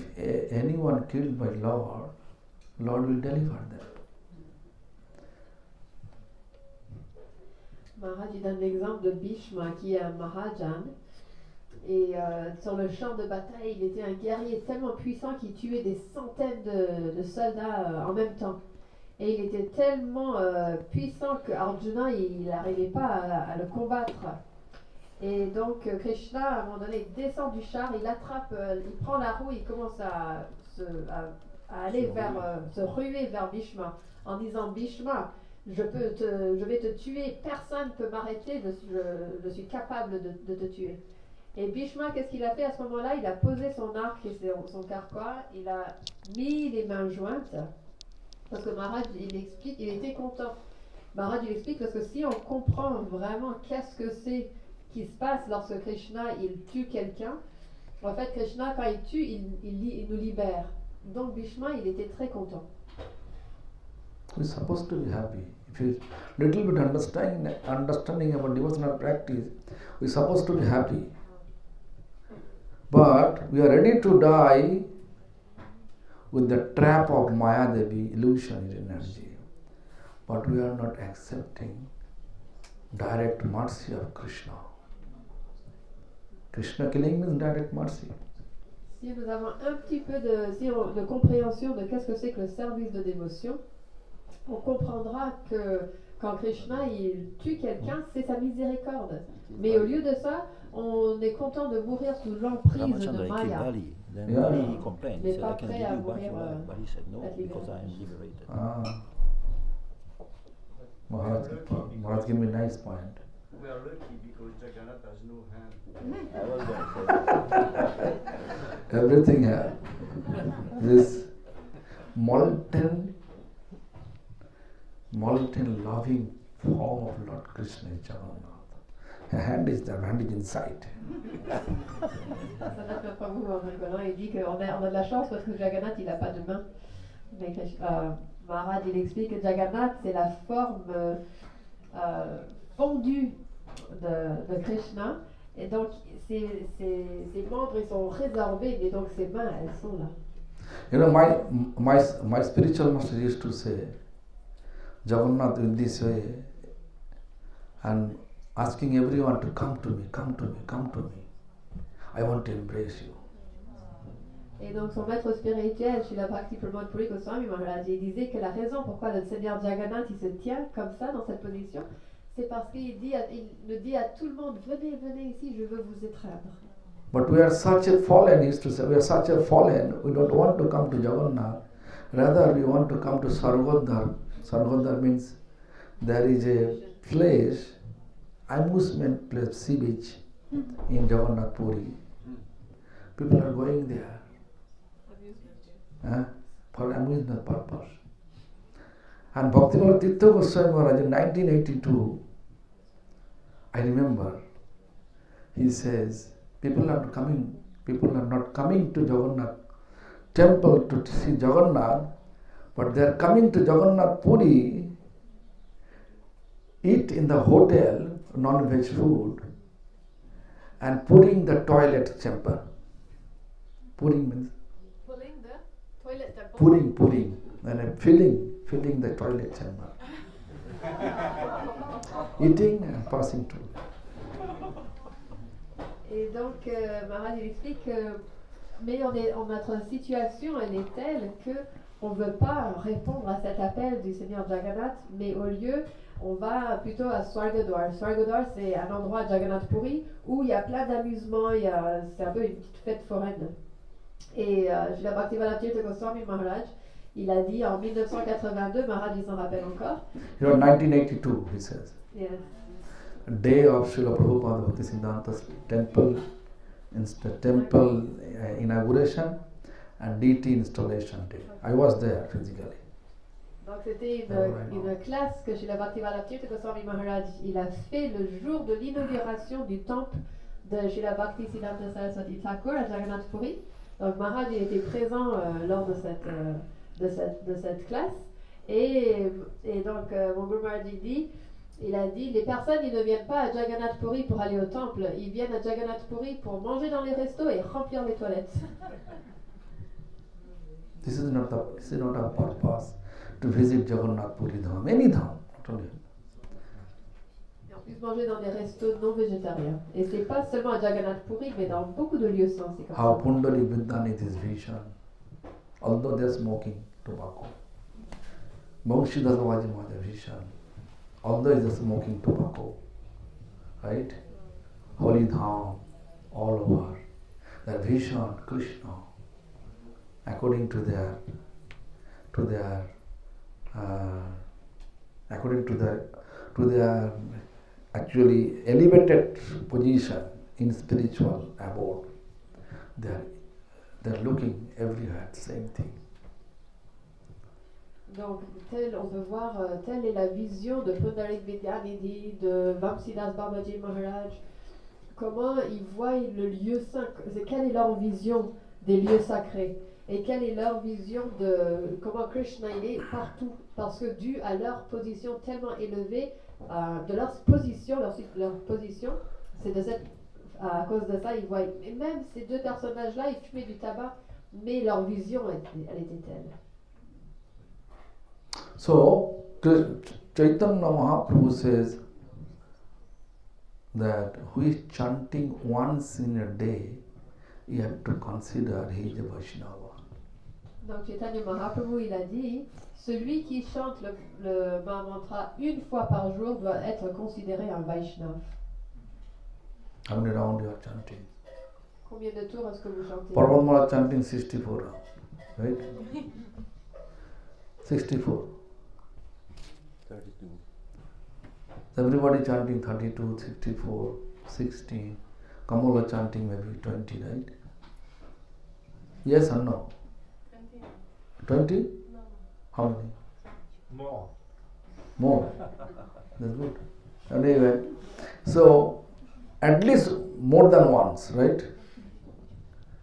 C: anyone killed by Lord will deliver them.
D: Maharaj donne l'exemple de Bhishma qui est un Mahajan et sur le champ de bataille il était un guerrier tellement puissant qu'il tuait des centaines de soldats en même temps et il était tellement puissant que Arjuna il n'arrivait pas à le combattre et donc Krishna à un moment donné il descend du char, il attrape, il prend la roue, il commence à aller se ruer vers Bhishma en disant Bhishma je vais te tuer, personne ne peut m'arrêter, je suis capable de te tuer. Et Bhishma, qu'est-ce qu'il a fait à ce moment-là? Il a posé son arc et son carquois, il a mis les mains jointes, parce que Maharaj, il explique, il était content. Maharaj, il explique parce que si on comprend vraiment qu'est-ce que c'est qui se passe lorsque Krishna, il tue quelqu'un, en fait, Krishna, quand il tue, il nous libère. Donc Bhishma, il était très content.
C: We're supposed to be happy. If you little bit understanding about devotional practice, we're supposed to be happy. But we are ready to die with the trap of Maya Devi, illusionary energy. But we are not accepting direct mercy of Krishna. Krishna killing means direct mercy.
D: Si nous avons un petit peu de compréhension de qu'est-ce que c'est que le service de dévotion, on comprendra que quand Krishna il tue quelqu'un, c'est sa miséricorde. Mais au lieu de ça, on est content de mourir sous l'emprise
H: Ramachandra
D: de
H: killed
D: Maya.
H: Bali. Then
C: Yeah.
H: Bali complained. He
D: Mais
H: said,
D: pas
H: I can
D: prêt
H: give
D: à
H: you back
D: mourir,
H: your life. Bali said, no,
D: être
H: because I am
D: libéré.
H: liberated.
C: Ah,
B: We are lucky because
C: Maharaj gave me a nice point.
B: we are lucky because Jagannath has no hand.
H: I was going to say.
C: Everything here. This molten loving form of Lord Krishna is Jagannath. Her hand is there, hand is inside.
D: Sanat Prabhu, en rigolant, il dit qu'on a de la chance parce que Jagannath, il n'a pas de main. Mais Maharaj, il explique que Jagannath, c'est la forme fondue de Krishna. Et donc, ses membres, ils sont résorbés, mais donc ses mains, elles sont là.
C: You know, my spiritual master used to say, Jagannath in this way, and asking everyone to come to me, come to me, come to me. I want to embrace you.
D: Et donc son maître spirituel, Srila Bhakti Pramod Puri Goswami Maharaj, il disait que la raison pourquoi le Seigneur Jagannath il se tient comme ça dans cette position, c'est parce qu'il le dit à tout le monde, venez, venez ici, je veux vous étreindre.
C: But we are such a fallen, he used to say, we are such a fallen, we don't want to come to Jagannath. Rather, we want to come to Sargodhar. Sargodhar means there is a place, amusement place, sea beach in Jagannath Puri. People are going there for amusement purpose. And Bhaktivinoda Tirtha Goswami Maharaj in 1982, I remember, he says, people are not coming to Jagannath temple to see Jagannath, but they are coming to Jagannath Puri, eat in the hotel non-veg food, and putting the toilet chamber. Putting means
D: Pulling the toilet temple.
C: putting, and filling the toilet chamber. Eating and passing through.
D: Et donc, Maharaj il explique que, mais notre situation, elle est telle que on ne veut pas répondre à cet appel du Seigneur Jagannath, mais au lieu, on va plutôt à Swargadwar. Swargadwar, c'est un endroit à Jagannath Puri où il y a plein d'amusements, c'est un peu une petite fête foraine. Et Srila Bhaktivinoda Tirtha Goswami Maharaj, il a dit en 1982, Maharaj il s'en rappelle encore.
C: You know, 1982, he says.
D: Yes.
C: Day of Srila Prabhupada Bhaktisiddhanta's temple inauguration and deity installation day. I was there physically.
D: Donc c'était une classe que Srila Bhaktivinoda Tirtha Goswami Maharaj il a fait le jour de l'inauguration du temple de Srila Bhaktisiddhanta Saraswati Thakur à Jagannath Puri. Donc Maharaj il était présent lors de cette classe et donc mon Guru Maharaj il a dit les personnes ils ne viennent pas à Jagannath Puri pour aller au temple, ils viennent à Jagannath Puri pour manger dans les restos et remplir les toilettes.
C: This is not our purpose to visit Jagannath Puri Dham, any dham, not only.
D: Et en plus manger dans des restos non végétariens. Et c'est pas seulement à Jagannath Puri, mais dans beaucoup de lieux saints, c'est comme
C: How
D: ça.
C: Pundali Vidyanit is vision, although they are smoking tobacco. Bangshidhar Babaji Maharaj vision, although he is smoking tobacco, right? Holy Dham, all over. Their vision, Krishna, according to their actually elevated position in spiritual abode, they're looking everywhere, same thing.
D: Donc, on peut voir, telle est la vision de Pundarik Vidyanidhi, de Vamsidas Babaji Maharaj, comment ils voient le lieu saint, quelle est leur vision des lieux sacrés, et quelle est leur vision de comment Krishna il est partout, parce que dû à leur position tellement élevée, de leur position, c'est à cause de ça, ils voient, et même ces deux personnages-là, ils fumaient du tabac, mais leur vision, elle était telle.
C: So, Chaitanya Mahaprabhu says that who is chanting once in a day you have to consider he is a Vaishnava.
D: Donc Chaitanya Mahaprabhu, il a dit, celui qui chante le Mahamantra une fois par jour doit être considéré un Vaishnava.
C: How many rounds you are chanting?
D: Combien de tours est-ce que vous chantez?
C: Parvamala chanting 64 rounds, right? 64.
H: 32.
C: Everybody chanting 32, 64, 16. Kamala chanting maybe 20, right? Yes or no? 20?
E: No.
C: How many?
G: More.
C: More. That's good. Anyway, so at least more than once, right?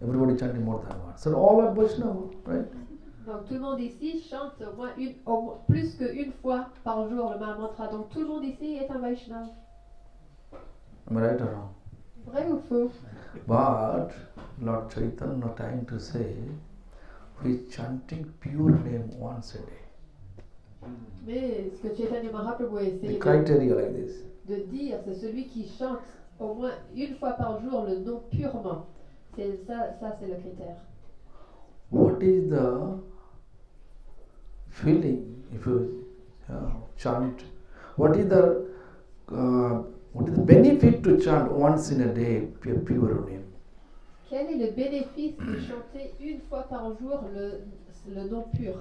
C: Everybody chanting more than once. So all are Vaishnava, right?
D: Donc tout le monde ici chante au moins plus qu'une fois par jour le Mahamantra. Donc tout le monde ici est un Vaishnava.
C: Am I right or wrong?
D: Vrai ou faux?
C: But Lord Chaitanya trying to say, we are chanting pure name once a day.
D: Mais ce que Chaitanya Mahaprabhu
C: The
D: essaie
C: criteria like this.
D: de dire, c'est celui qui chante au moins une fois par jour le nom purement. C'est ça c'est le critère.
C: What is the feeling if you chant? What is the benefit to chant once in a day pure name?
D: Quel est le bénéfice de chanter une fois par jour le nom pur?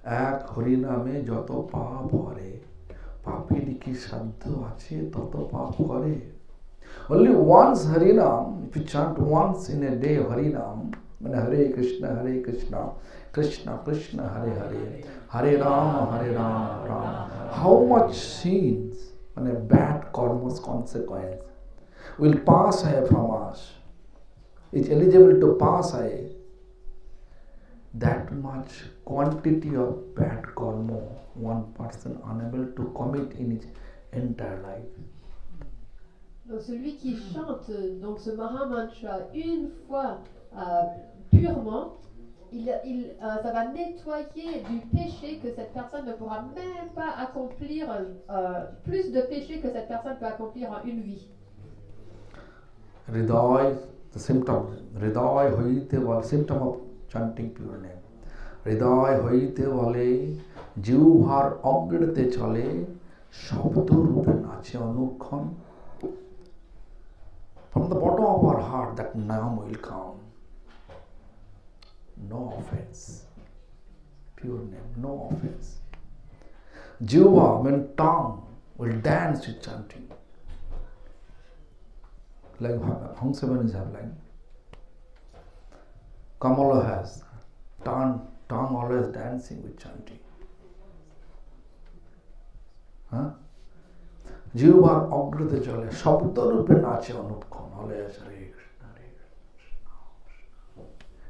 C: এক হরিনামে যত পাপ হরে পাপীর কি সাধ্য আছে তত পাপ করে. Only once Harinam, if you chant once in a day Harinam, when Hare Krishna, Krishna Krishna, Hare Hare, Hare Rama, Rama, how much sins and a bad karma's consequence will pass away from us, is eligible to pass away. That much quantity of bad karma one person unable to commit in his entire life.
D: Donc celui qui chante donc ce Mahamantra une fois purement, ça va nettoyer du péché que cette personne ne pourra même pas accomplir, plus de péché que cette personne peut accomplir en une vie.
C: Hriday, the symptom. Hriday hoite wale, symptom of chanting pure name. Hriday hoite wale, জিহ্বার অগ্রতে চলে, শব্দ রূপে নাচে অনুক্ষণ. From the bottom of our heart, that Naam will come. No offense. Pure name, no offense. Jiva, mean tongue, will dance with chanting. Like Hangsavan is having. Kamala has tongue always dancing with chanting. Huh? জিহ্বার অগ্রতে চলে, শব্দরূপে নাচে অনুক্ষণ, হরে কৃষ্ণ হরে Krishna.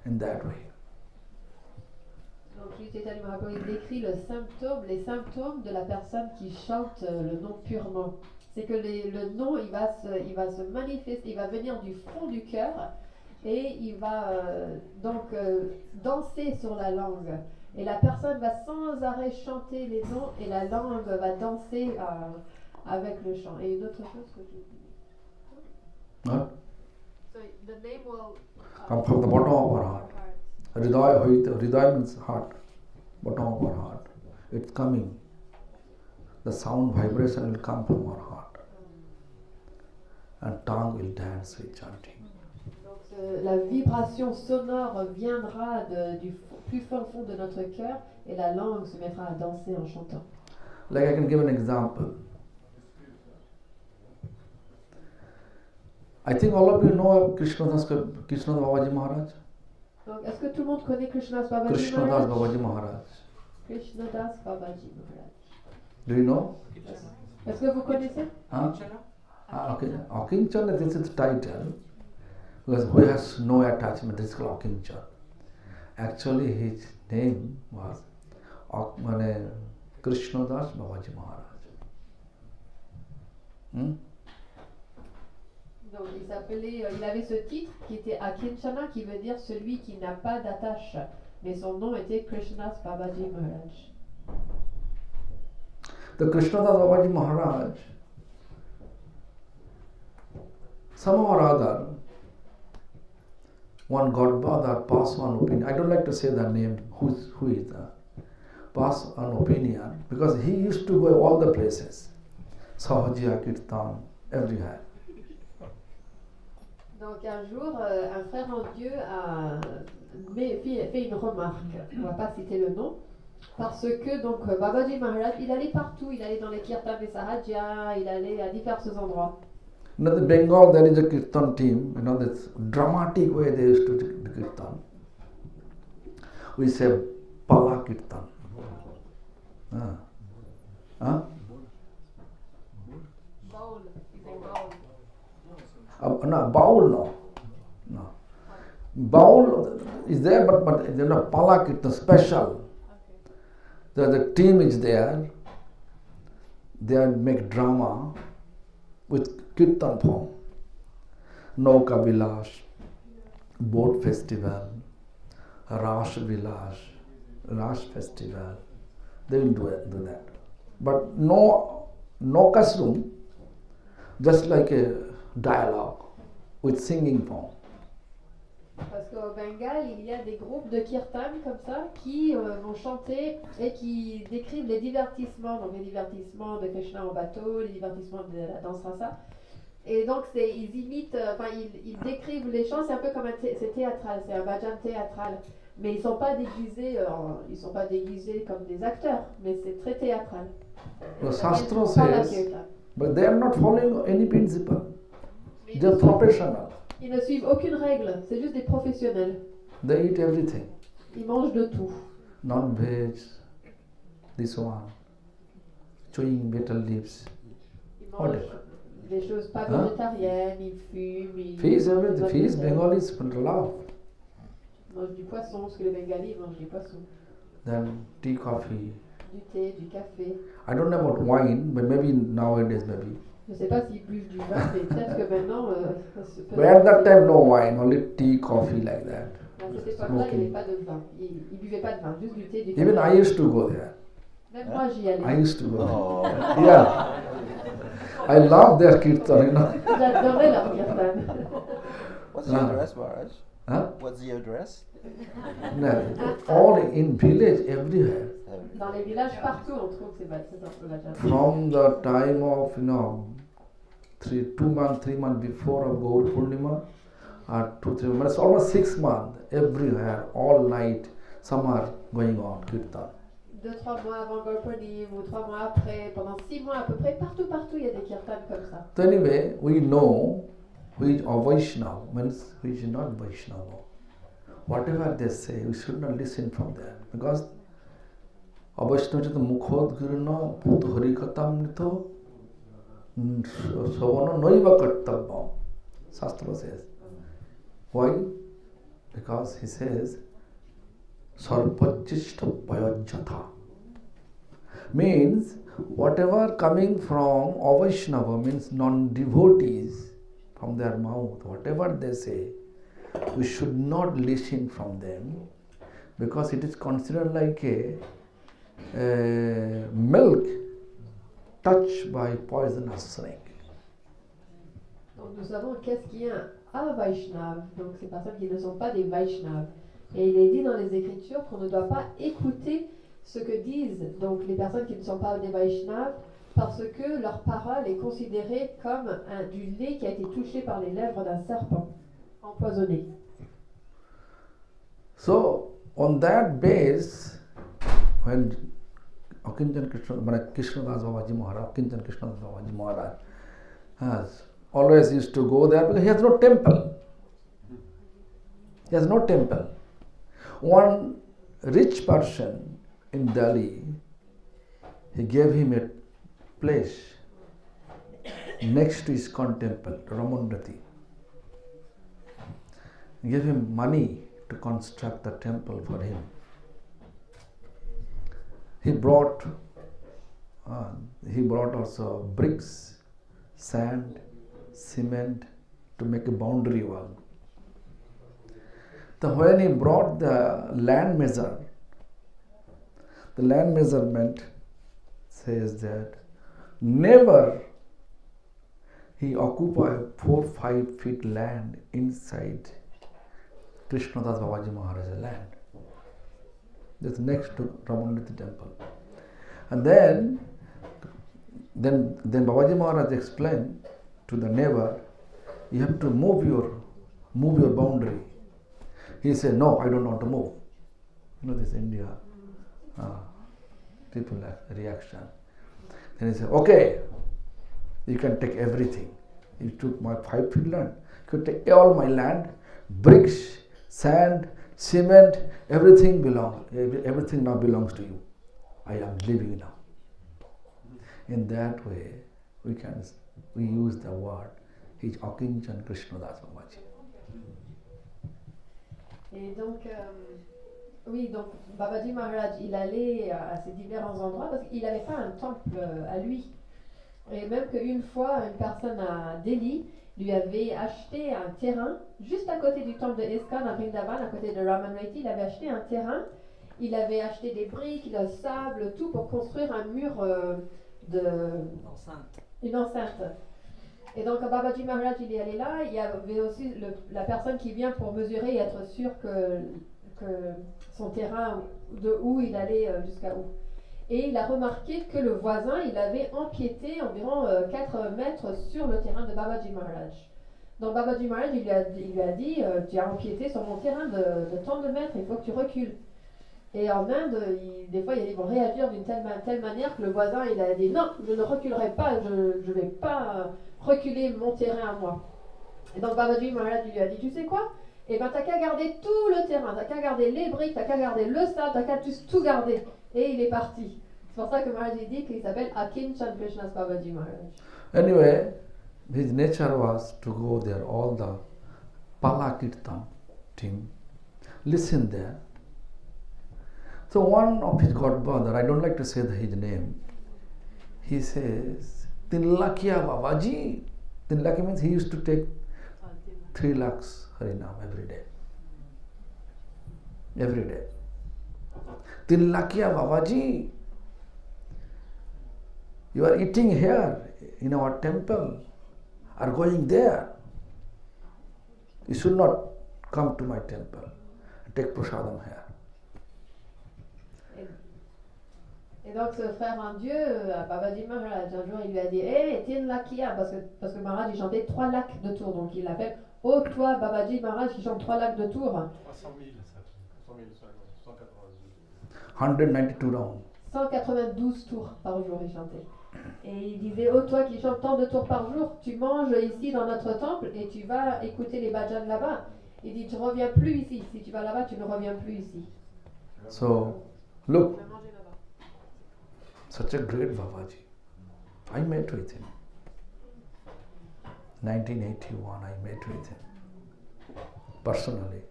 C: In that way.
D: Donc Sri Chaitanya Mahaprabhu il décrit les symptômes de la personne qui chante le nom purement. C'est que le nom il va se manifester, il va venir du fond du cœur et il va danser sur la langue. Et la personne va sans arrêt chanter les noms et la langue va danser avec le chant. Et une autre chose que j'ai dit.
C: Huh?
D: So the name will
C: Come from the bottom of our heart. Hriday means heart, bottom of our heart. It's coming. The sound vibration will come from our heart. And tongue will dance with chanting.
D: Donc la vibration sonore viendra du plus fond de notre cœur et la langue se mettra à danser en chantant.
C: Like I can give an example. I think all of you know of Krishnadas Babaji Maharaj.
D: Donc, est-ce que tout le monde connaît Krishnadas Babaji
C: Krishnadas
D: Maharaj?
C: Babaji Maharaj.
D: Krishnadas Babaji Maharaj.
C: Do you know?
D: Est-ce que vous connaissez?
C: Huh? Okay. Akinchana, this is the title. Because who has no attachment, this is called Akinchana. Actually, his name was Krishnadas Babaji Maharaj.
D: Donc, il avait ce titre qui était Akinchana, qui veut dire celui qui n'a pas d'attache. Mais son nom était Krishnadas Babaji Maharaj.
C: The Krishnadas Babaji Maharaj somehow or other, one Godfather passed on opinion. I don't like to say the name, who is the passed on opinion, because he used to go all the places. Sahajiya, Kirtan, everywhere.
D: Donc un jour, un frère en Dieu a fait une remarque, on ne va pas citer le nom, parce que donc Babaji Maharaj, il allait partout, il allait dans les kirtans des Sahaja, il allait à divers endroits.
C: In the Bengal, there is a Kirtan team, this dramatic way they used to do Kirtan. We say Pala Kirtan.
D: Baul, il fait baul.
C: No, Baul no. Baul is there, but there are Pala Kirtan special. The team is there. They make drama with Kirtan form. Nauka Vilas, boat festival, Rash Vilas, Rash festival. They will do that. But no classroom, just like a dialogue with singing form.
D: Parce qu'au Bengale, il y a des groupes de kirtan comme ça qui vont chanter et qui décrivent les divertissements, donc les divertissements de Krishna en bateau, les divertissements de la danse rasa. Et donc ils imitent, ils décrivent les chants, c'est un peu comme c'est théâtral, c'est un bhajan théâtral. Mais ils sont pas déguisés comme des acteurs, mais c'est très théâtral.
C: The Shastra says, but they are not following any principle. They are professional.
D: Ils ne suivent aucune règle, c'est juste des professionnels.
C: They eat everything.
D: Ils mangent de tout.
C: Non-veg, this one, chewing betel leaves.
D: Ils mangent des choses pas végétariennes, ils fument, ils
C: Fish, everything. Fish, Bengalis love.
D: Ils mangent du poisson, parce que les Bengalis mangent du poisson.
C: Then tea, coffee.
D: Du thé, du café.
C: I don't know about wine, but maybe nowadays maybe.
D: Je ne sais pas s'ils buvent du vin, mais peut-être que maintenant.
C: But at that time, no wine, only tea, coffee, like that.
D: À cette époque-là, il n'y avait pas de vin. Ils ne buvaient pas de vin, juste du thé, du café.
C: Even I used to go there.
D: Même moi, j'y allais.
C: I used to go.
H: Oh.
C: Yeah. I love their kirtan,
D: J'adorais leur kirtan.
H: What's your address, Maharaj?
C: Huh?
H: What's your address?
C: No, all in village, everywhere.
D: Dans les villages, partout, on trouve ces bhajan.
C: From the time of, 3 months before of Gaur Purnima, or 2-3 months, almost 6 months, everywhere, all night, some are going on, kirtan.
D: 2-3 mois avant Gaur Purnima, ou 3 mois après, pendant 6 mois à peu près, partout, il y a des kirtans comme ça.
C: So anyway, we know which are Vaishnava, means which is not Vaishnava. Whatever they say, we should not listen from them, because Vaishnava to mukhod guruna put harikatam nito savana noiva kartabba. Shastra says. Why? Because he says sarpajishta payajjatha. Means whatever coming from Vaishnava, means non-devotees, from their mouth, whatever they say, we should not listen from them, because it is considered like a milk touched by poisonous snake.
D: Donc nous savons qu'est-ce qui est un Vaishnav, donc ces personnes qui ne sont pas des Vaishnavas. Et il est dit dans les Écritures qu'on ne doit pas écouter ce que disent donc les personnes qui ne sont pas des Vaishnavas, parce que leur parole est considérée comme du lait qui a été touché par les lèvres d'un serpent empoisonné.
C: So, on that base, when Akinchan Krishnadas Babaji Maharaj, Akinchan Krishnadas Babaji Maharaj has always used to go there because he has no temple. He has no temple. One rich person in Delhi, he gave him a place next to his temple, Ramundati. He gave him money to construct the temple for him. He brought also bricks, sand, cement to make a boundary wall. So when he brought the land measurement says that never he occupied 4-5 feet land inside Krishnadas Babaji Maharaj's land. That's next to Ramanatha temple. And then Babaji Maharaj explained to the neighbor, you have to move your boundary. He said, no, I don't want to move. You know this India, people have reaction. Then he said, okay, you can take everything. You took my 5 feet land. You could take all my land, bricks, sand, cement, everything now belongs to you. I am leaving now. In that way, we use the word, he is Akinchan Krishnadas Babaji.
D: Et donc, donc Babaji Maharaj, il allait à ces différents endroits parce qu'il n'avait pas un temple à lui. Et même qu'une fois, une personne à Delhi lui avait acheté un terrain juste à côté du temple de ISKCON à Vrindavan, à côté de Raman Reddy. Il avait acheté un terrain, il avait acheté des briques, le sable, tout pour construire un mur une enceinte. Et donc Babaji Maharaj, il est allé là. Il y avait aussi la personne qui vient pour mesurer et être sûr que son terrain, de où il allait jusqu'à où. Et il a remarqué que le voisin, il avait empiété environ 4 mètres sur le terrain de Babaji Maharaj. Donc Babaji Maharaj, il lui a dit, tu as empiété sur mon terrain de tant de mètres, il faut que tu recules. Et en Inde, des fois, ils vont réagir d'une telle manière que le voisin, il a dit, non, je ne reculerai pas, je ne vais pas reculer mon terrain à moi. Et donc Babaji Maharaj lui a dit, tu sais quoi? Eh bien, t'as qu'à garder tout le terrain, t'as qu'à garder les briques, t'as qu'à garder le sable, t'as qu'à tout garder. Et il est parti. C'est pour ça que Maharaj dit qu'il s'appelle Akinchan Krishnadas Babaji Maharaj.
C: Anyway, his nature was to go there, all the Palakirtan team, listen there. So one of his godbrother, I don't like to say his name, he says, Tinlakia Babaji. Tinlakia means he used to take 3 lakhs Harinam every day. Every day. Tinlakia Babaji, you are eating here in our temple, are going there. You should not come to my temple and take prasadam here.
D: Et donc ce frère en Dieu, Babaji Maharaj, un jour il lui a dit, hé, tiens Lakia, parce que Maharaj il chantait 3 lacs de tour, donc il l'appelle, oh toi Babaji Maharaj qui chante 3 lacs de tour.
G: 300 000, ça fait 192.
C: 192 rounds.
D: 192 tours par jour il chantait. Et il disait, oh toi qui chantes tant de tours par jour, tu manges ici dans notre temple et tu vas écouter les bhajans là-bas. Il dit, tu ne reviens plus ici. Si tu vas là-bas, tu ne reviens plus ici.
C: So, look, such a great Babaji. I met with him. 1981, I met with him personally.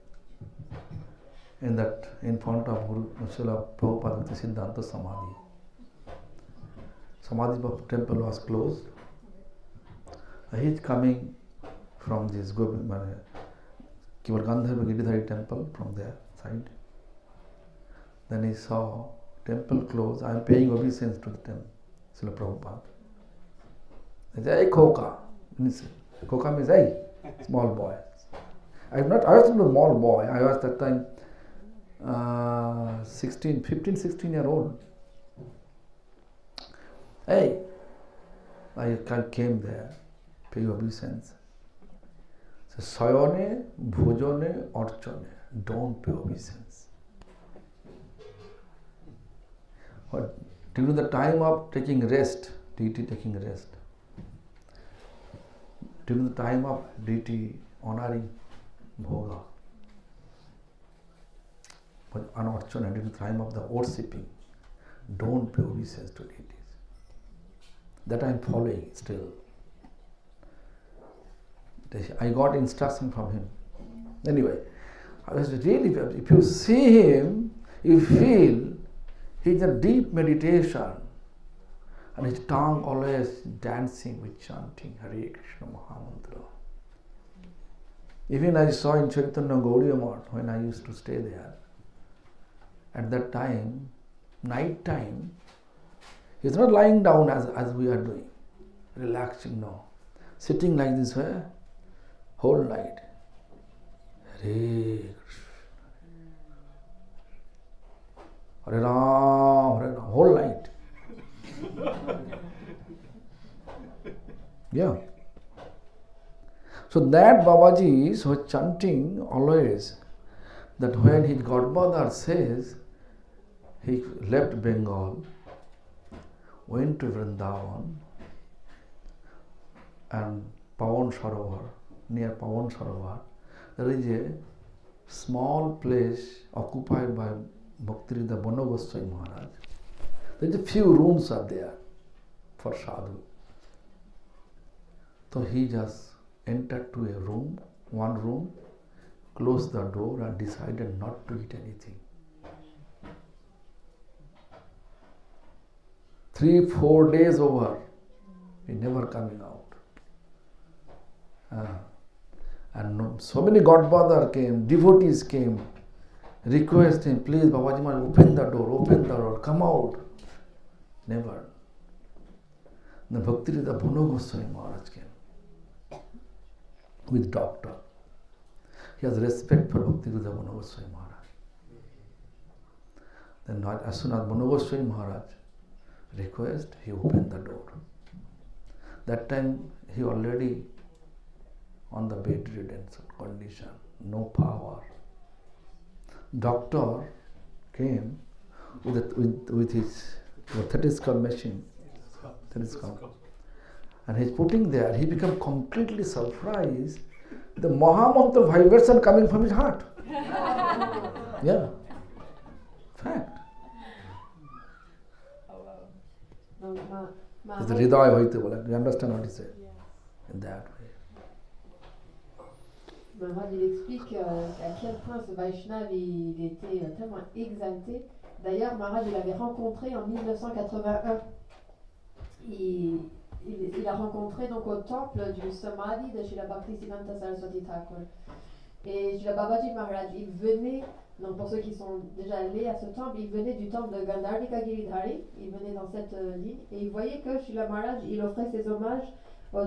C: In front of Guru Srila Prabhupada Siddhanta Samadhi. Samadhi temple was closed. He is coming from this Gandharva Giridhari temple from their side. Then he saw temple closed. I am paying obeisance to the temple, Srila Prabhupada. He said, hey Koka. Koka means hey, small boy. I was not a small boy. I was that time 15, 16 year old. Hey, I came there, pay obeisance. So, Sayone, Bhojone, Archone, don't pay obeisance. But during the time of taking rest, deity taking rest, during the time of deity honoring Bhoga, but on Archana, during the time of the worshipping, don't pay obeisance to deities. That I am following still. I got instruction from him. Anyway, I was really, if you see him, you feel he's in deep meditation and his tongue always dancing with chanting Hare Krishna Mahamantra. Even I saw in Chaitanya Gaudiya Math when I used to stay there. At that time, night time, he's not lying down as we are doing, relaxing, no. sitting like this way, whole night. Hare Ram, whole night. Yeah. So that Babaji was chanting always that when his godmother says he left Bengal, went to Vrindavan and Pawan Sarovar, near Pawan Sarovar, there is a small place occupied by Bhaktivedanta Bono Goswami Maharaj. There is a few rooms are there for sadhu. So he just entered to a room, one room, closed the door and decided not to eat anything. 3-4 days over, he never coming out. And so many godfather came, devotees came, request him, please Babaji Maharaj, open the door, come out. Never. The Bhaktivedanta Bono Goswami Maharaj came with doctor. He has respect for Bhaktivedanta Bono Goswami Maharaj. Then as soon as Bono Goswami Maharaj request, he opened the door. That time he already on the bedridden condition, no power. Doctor came with his stethoscope machine, and he's putting there. He became completely surprised. The Mahamantra vibration coming from his heart. Yeah, fact. It's the Hridaya Hoite Bola. You understand what he said? In that way.
D: Maharaj, il explique à quel point ce Vaishnav il était tellement exalté. D'ailleurs, Maharaj il l'avait rencontré en 1981. Il a rencontré donc au temple du Samadhi de Srila Bhaktisiddhanta Saraswati Thakur. Et Srila Babaji Maharaj, il venait, donc pour ceux qui sont déjà allés à ce temple, il venait du temple de Gandharvika Giridhari, il venait dans cette ligne, et il voyait que Srila Maharaj, il offrait ses hommages au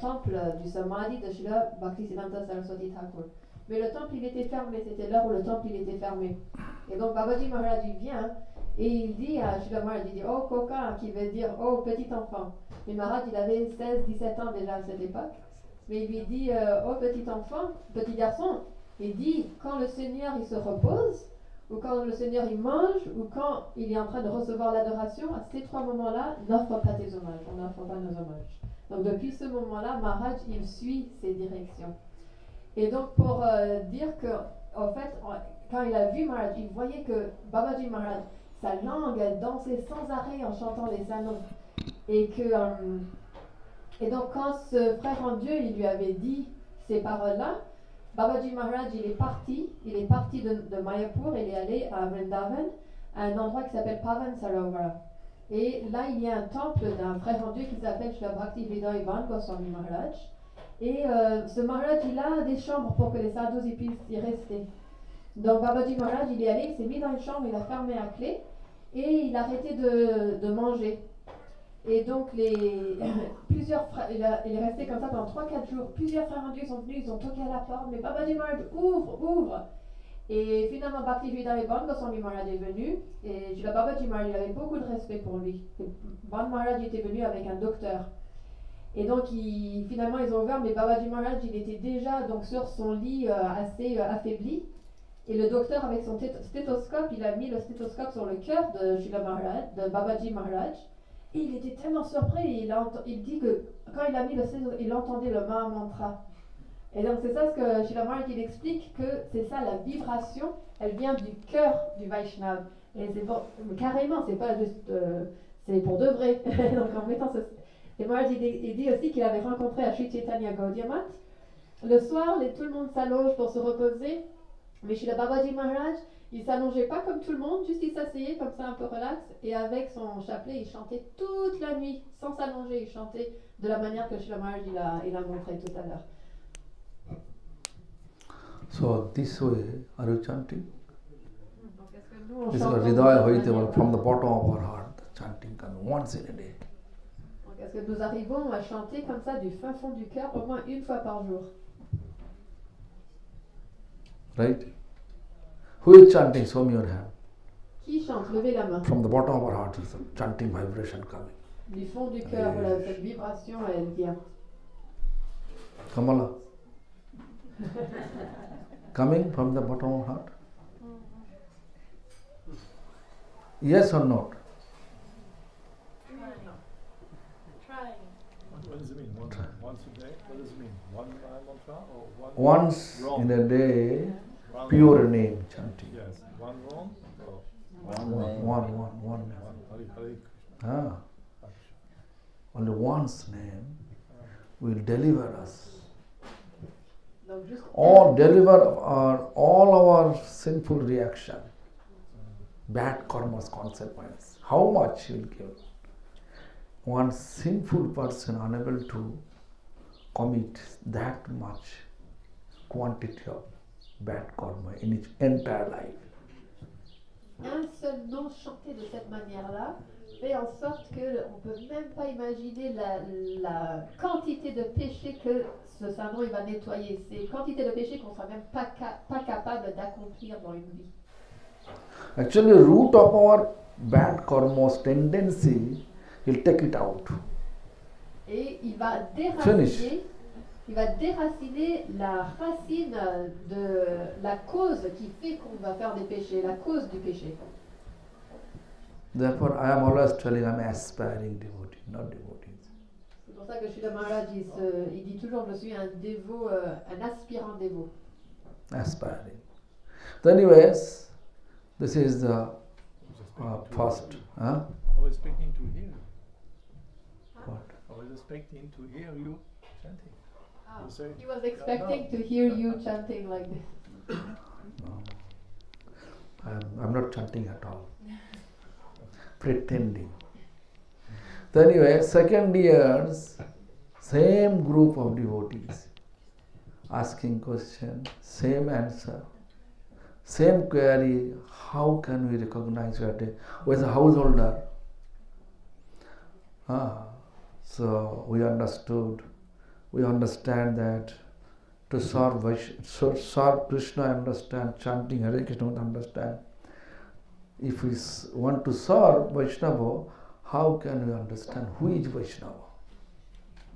D: temple du Samadhi de Srila Bhaktisiddhanta Saraswati Thakur. Mais le temple il était fermé, c'était l'heure où le temple il était fermé. Et donc Babaji Maharaj il vient et il dit à Srila Maharaj, il dit oh coquin, qui veut dire oh petit enfant. Et Maharaj il avait 16-17 ans déjà à cette époque. Mais il lui dit oh petit enfant, petit garçon, il dit quand le Seigneur il se repose, ou quand le Seigneur il mange, ou quand il est en train de recevoir l'adoration, à ces trois moments-là, n'offre pas tes hommages, on n'offre pas nos hommages. Donc depuis ce moment-là, Maharaj, il suit ses directions. Et donc pour dire que, en fait, quand il a vu Maharaj, il voyait que Babaji Maharaj, sa langue, elle dansait sans arrêt en chantant les anneaux. Et donc quand ce frère en Dieu, il lui avait dit ces paroles-là, Babaji Maharaj, il est parti de Mayapur, il est allé à Vrindavan, à un endroit qui s'appelle Pavan Sarovara. Et là, il y a un temple d'un frère en Dieu qui s'appelle Srila Bhaktivedanta Ivan Goswami Maharaj. Et ce Maharaj, il a des chambres pour que les sadhus y puissent y rester. Donc Babaji Maharaj, il est allé, il s'est mis dans une chambre, il a fermé à clé et il a arrêté de manger. Et donc plusieurs frères, il est resté comme ça pendant 3-4 jours. Plusieurs frères en Dieu sont venus, ils ont toqué à la porte, mais Babaji Maharaj, ouvre. Et finalement, Bhaktivedanta Ivan Goswami Maharaj est venu, et Srila Babaji Maharaj, il avait beaucoup de respect pour lui. Van Maharaj était venu avec un docteur. Et donc, finalement, ils ont ouvert, mais Babaji Maharaj, il était déjà donc, sur son lit assez affaibli. Et le docteur, avec son stéthoscope, il a mis le stéthoscope sur le cœur de Srila Maharaj, de Babaji Maharaj. Et il était tellement surpris, il dit que quand il a mis le stéthoscope, il entendait le Mahamantra. Et donc c'est ça ce que Srila Maharaj il explique, que c'est ça la vibration, elle vient du cœur du Vaishnav. Et c'est bon, carrément, c'est pas juste, c'est pour de vrai. Donc en mettant ce... Et Maharaj il dit aussi qu'il avait rencontré à Sri Chaitanya Gaudiya Math. Le soir, tout le monde s'allonge pour se reposer, mais Srila Babaji Maharaj, il s'allongeait pas comme tout le monde, juste il s'asseyait comme ça un peu relax, et avec son chapelet, il chantait toute la nuit, sans s'allonger, il chantait de la manière que Srila Maharaj il a montré tout à l'heure.
C: So this way, are you chanting? This is Hridaya Hoite Bola, from the bottom of our heart. The chanting comes once in a day.
D: Donc Est-ce que nous arrivons à chanter comme ça du fin fond du cœur au moins une fois par jour?
C: Right? Who is chanting? Show me your hand.
D: Qui chante? Levez la main.
C: From the bottom of our heart is a chanting vibration coming.
D: Du fond du cœur, voilà, cette vibration, elle vient.
C: Kamala. Coming from the bottom of heart? Yes or not?
E: Trying.
G: What does it mean? Once a day? What does it mean? One mantra or one?
C: Once
G: wrong?
C: in a day,
G: One
C: pure
G: wrong?
C: name chanting.
G: Yes. One wrong? Or
A: One name.
C: One.
G: one? Hare Hare
C: Ah,
G: Krishna.
C: only one's name will deliver us.
D: Donc, juste
C: All deliver all our sinful reaction, bad karma's consequence. How much he will give? One sinful person unable to commit that much quantity of bad karma in his entire life.
D: un seul nom chanté de cette manière-là fait en sorte qu'on ne peut même pas imaginer la quantité de péché que ce saint nom il va nettoyer. C'est quantité de péché qu'on ne sera même pas capable d'accomplir dans une vie.
C: Actually, the root of our bad karma's tendency, he'll take it out.
D: Et il va
C: Finish.
D: déraciner la racine de la cause qui fait qu'on va faire des péchés, la cause du péché.
C: Therefore, I am always telling I'm aspiring devotee, not devotee.
D: C'est pour ça que Srila Maharaj, il dit toujours je suis un dévot, un aspirant dévot.
C: Aspiring. So anyways, this is the first. Huh?
G: I was expecting to hear you.
C: What?
G: I was expecting to hear you chanting.
D: Ah,
G: You say,
D: he was expecting to hear you chanting like this.
C: No. I'm not chanting at all. Pretending. So anyway, second years, same group of devotees asking question, same answer, same query. How can we recognize that as a householder? So we understand that to serve Krishna, understand chanting Hare Krishna, understand. If we want to serve Vaishnava, how can we understand who is Vaishnava?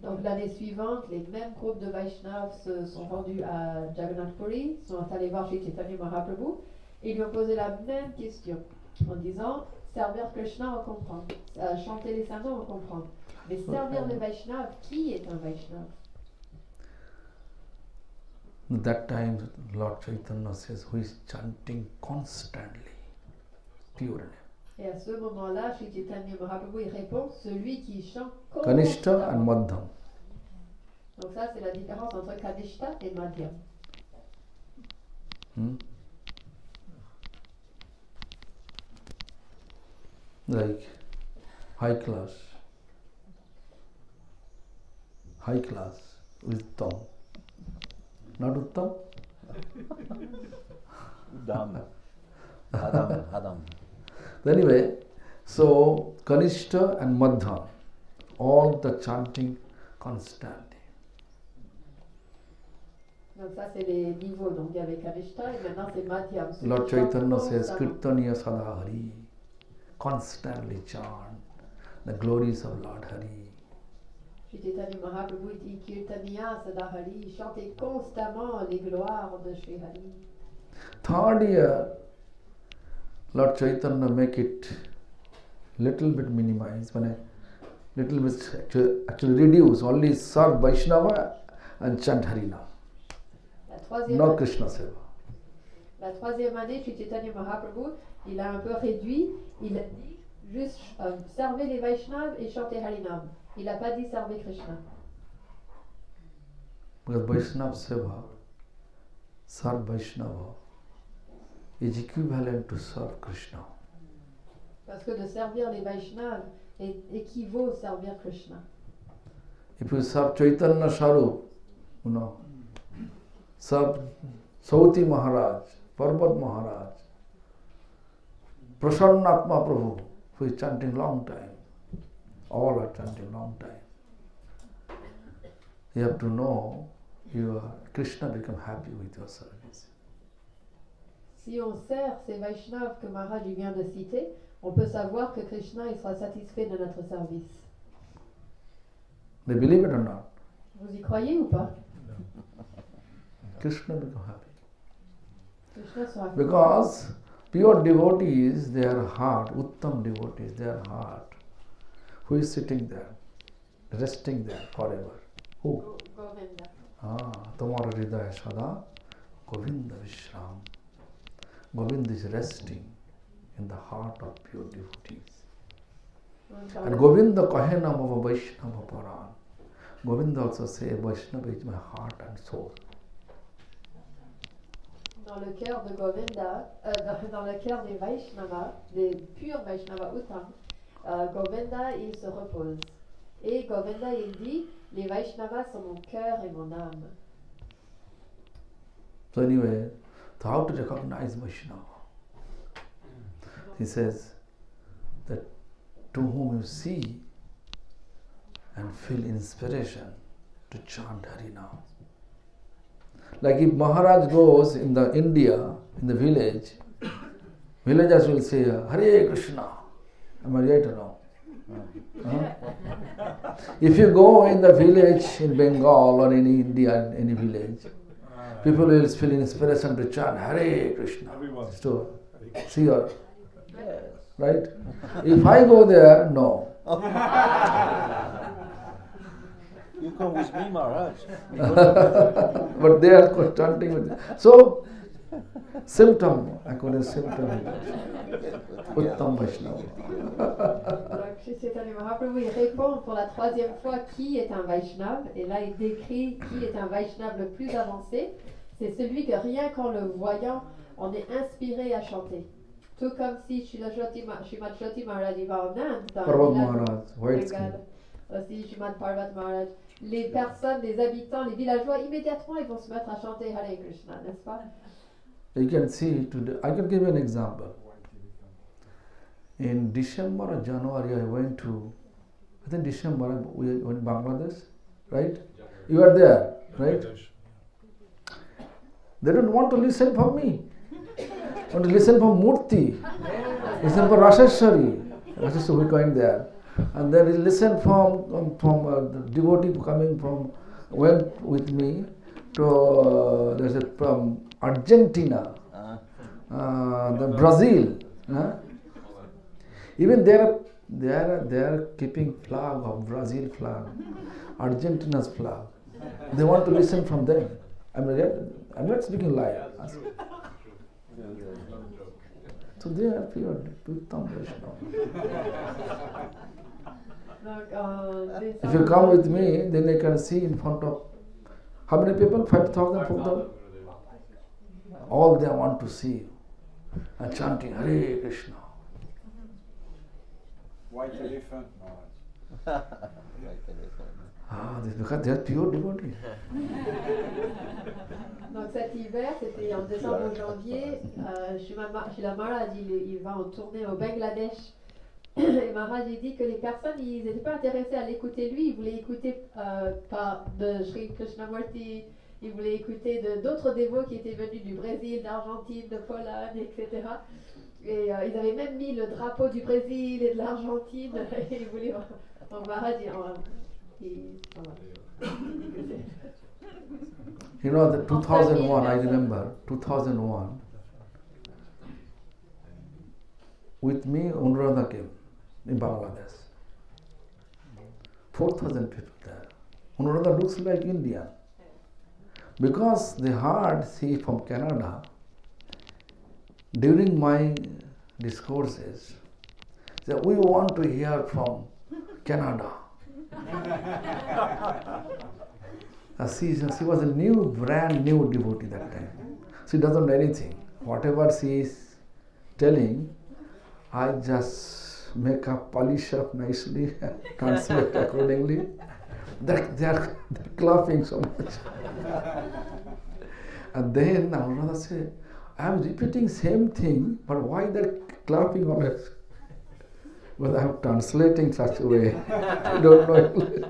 D: Donc l'année suivante, les mêmes groupes de Vaishnavas se sont rendus à Jagannath Puri, sont allés voir chez Chaitanya Mahaprabhu et lui ont posé la même question en disant servir Krishna, on comprend, chanter les saints noms, on comprend, mais servir les Vaishnavas, qui est un Vaishnava?
C: At that time, Lord Chaitanya says, who is chanting constantly, pure name.
D: Et à ce moment-là, chez Chaitanya Mahaprabhu, il répond celui qui chante
C: Kanishta and
D: constamment.
C: Madhyam.
D: Donc ça, c'est la différence entre Kanishta et Madhyam.
C: Like high class, Uttam. Not Uttam?
H: Udam. Hadam.
C: Anyway, so Kanishta and Madhyam, all the chanting constantly.
D: Donc ça, c'est les niveaux. Donc il y avait Kanishta et maintenant c'est Madhyam. Ceux
C: Lord
D: qui chantent
C: Chaitanya says,
D: constamment.
C: Kirtaniya Sadahari, constantly chant the glories of Lord Hari.
D: Chez Chaitanya Mahaprabhu, il dit Kirtaniya Sadahari, chantez constamment les gloires de Shri Hari.
C: Third year, Lord Chaitanya make it little bit minimized, when a little bit actually reduce, only serve Vaishnava and chant Harinam,
D: La troisième,
C: no Krishna Seva.
D: la troisième année, chez Chaitanya Mahaprabhu, il a un peu réduit. Il a dit juste servez les Vaishnavas et chantez Harinam. Il n'a pas dit servez Krishna.
C: Because Vaishnava Seva, serve Vaishnava, is equivalent to serve Krishna.
D: Parce que de servir les Vaishnavas équivaut à servir Krishna.
C: If you serve Chaitanya Sarup, serve Sauti Maharaj, Parvat Maharaj, Prasannatma Prabhu, who is chanting long time, all are chanting long time. You have to know Krishna become happy with your service.
D: Si on sert ces Vaishnavas que Maharaj vient de citer, on peut savoir que Krishna il sera satisfait de notre service.
C: They believe it or not?
D: Vous y croyez ou pas?
C: Krishna become happy.
D: Krishna sera
C: Because pure devotees, their heart, Uttam devotees, their heart, who is sitting there, resting there forever? Who?
D: Govinda.
C: Tomorrow Hridaya Sada, Govinda Vishram. Govinda is resting in the heart of pure devotees. And Govinda Kahena Mava Vaishnava Paran. Govinda also say, Vaishnava is my heart and soul.
D: Dans le cœur de Govinda, dans le cœur des Vaishnavas, des purs Vaishnavas Uttam, Govinda il se repose. Et Govinda il dit, les Vaishnavas sont mon cœur et mon âme.
C: So anyway, so how to recognize Vaishnava? He says that to whom you see and feel inspiration to chant Harinam. Like if Maharaj goes in the India, in the village, villagers will say, Hare Krishna. Am I right or no? If you go in the village in Bengal or in India, any village, people will feel inspiration to chant Hare Krishna. So, see or right? If I go there, no.
H: You come with me, Maharaj.
C: But they are chanting with it. So, symptom, according to symptom, Uttam Vaishnava.
D: Donc, Shri Chaitanya Mahaprabhu, il répond pour la troisième fois qui est un Vaishnava. Et là, il décrit qui est un Vaishnava le plus avancé. C'est celui que rien qu'en le voyant, on est inspiré à chanter. Tout comme si Srimad Jyoti Maharaj va en Inde, dans
C: Parvat
D: le village
C: Maharaj, White Skin.
D: Bengal, aussi Srimad Parvat Maharaj. Les personnes, les habitants, les villageois, immédiatement, ils vont se mettre à chanter Hare Krishna, n'est-ce pas?
C: You can see today, I can give you an example. In December or January, I went to, I think December, we went to Bangladesh, right? You are there, right? They don't want to listen from me. They want to listen from Murti, listen from Rasheshwari. Rasheshwari, we're going there. And then he listened from the devotee coming from, went with me to, there's a, from Argentina, the Brazil. Even they are keeping flag of Brazil flag, Argentina's flag. They want to listen from them. I'm not speaking lie. So they are pure Uttam Vaishnava. If you come with me, then I can see in front of how many people? 5,000, 4,000? All they want to see you and chanting Hare Krishna.
G: White elephant, Maharaj.
C: This because they are pure devotees.
D: Donc cet hiver, c'était en décembre ou janvier, Srila Maharaj il va en tournée au Bangladesh. Et Maharaj il dit que les personnes ils n'étaient pas intéressés à l'écouter lui, ils voulaient écouter de Sri Krishnamurti, ils voulaient écouter d'autres dévots qui étaient venus du Brésil, d'Argentine, de Pologne, etc. Et ils avaient même mis le drapeau du Brésil et de l'Argentine. Et ils voulaient. Donc Maharaj
C: You know, the 2001, I remember, 2001, with me, Anuradha came in Bangladesh. 4,000 people there. Anuradha looks like Indian. Because they heard, see, from Canada, during my discourses, that we want to hear from Canada. She was a brand new devotee that time. She doesn't know anything. Whatever she is telling, I just make up, polish up nicely, translate accordingly. They're clapping so much. And then Anuradha said, I am repeating same thing, but why they're clapping always? But I'm translating such a way. I don't know English.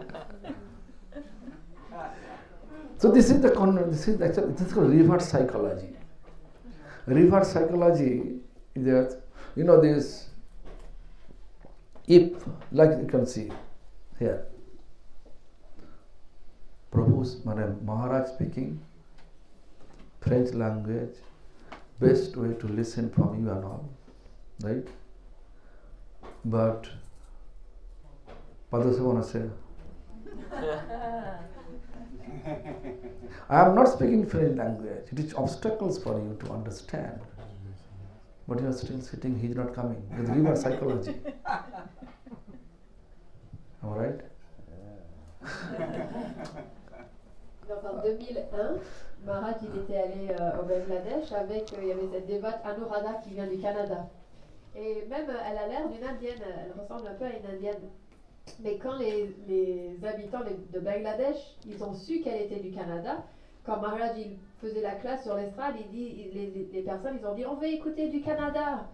C: So this is called reverse psychology. Reverse psychology is that, this, if, like you can see here, Maharaj speaking French language, best way to listen from you and all, right? But Padasavana said, I am not speaking French language. It is obstacles for you to understand. But you are still sitting, he is not coming. It's reverse psychology. Am I right?
D: Donc en 2001, Maharaj il était allé au Bangladesh avec, il y avait cette dévote Anuradha qui vient du Canada. Et même elle a l'air d'une indienne, elle ressemble un peu à une indienne. Mais quand les habitants de Bangladesh, ils ont su qu'elle était du Canada, quand Maharaj il faisait la classe sur l'estrade, les personnes ils ont dit on veut écouter du Canada.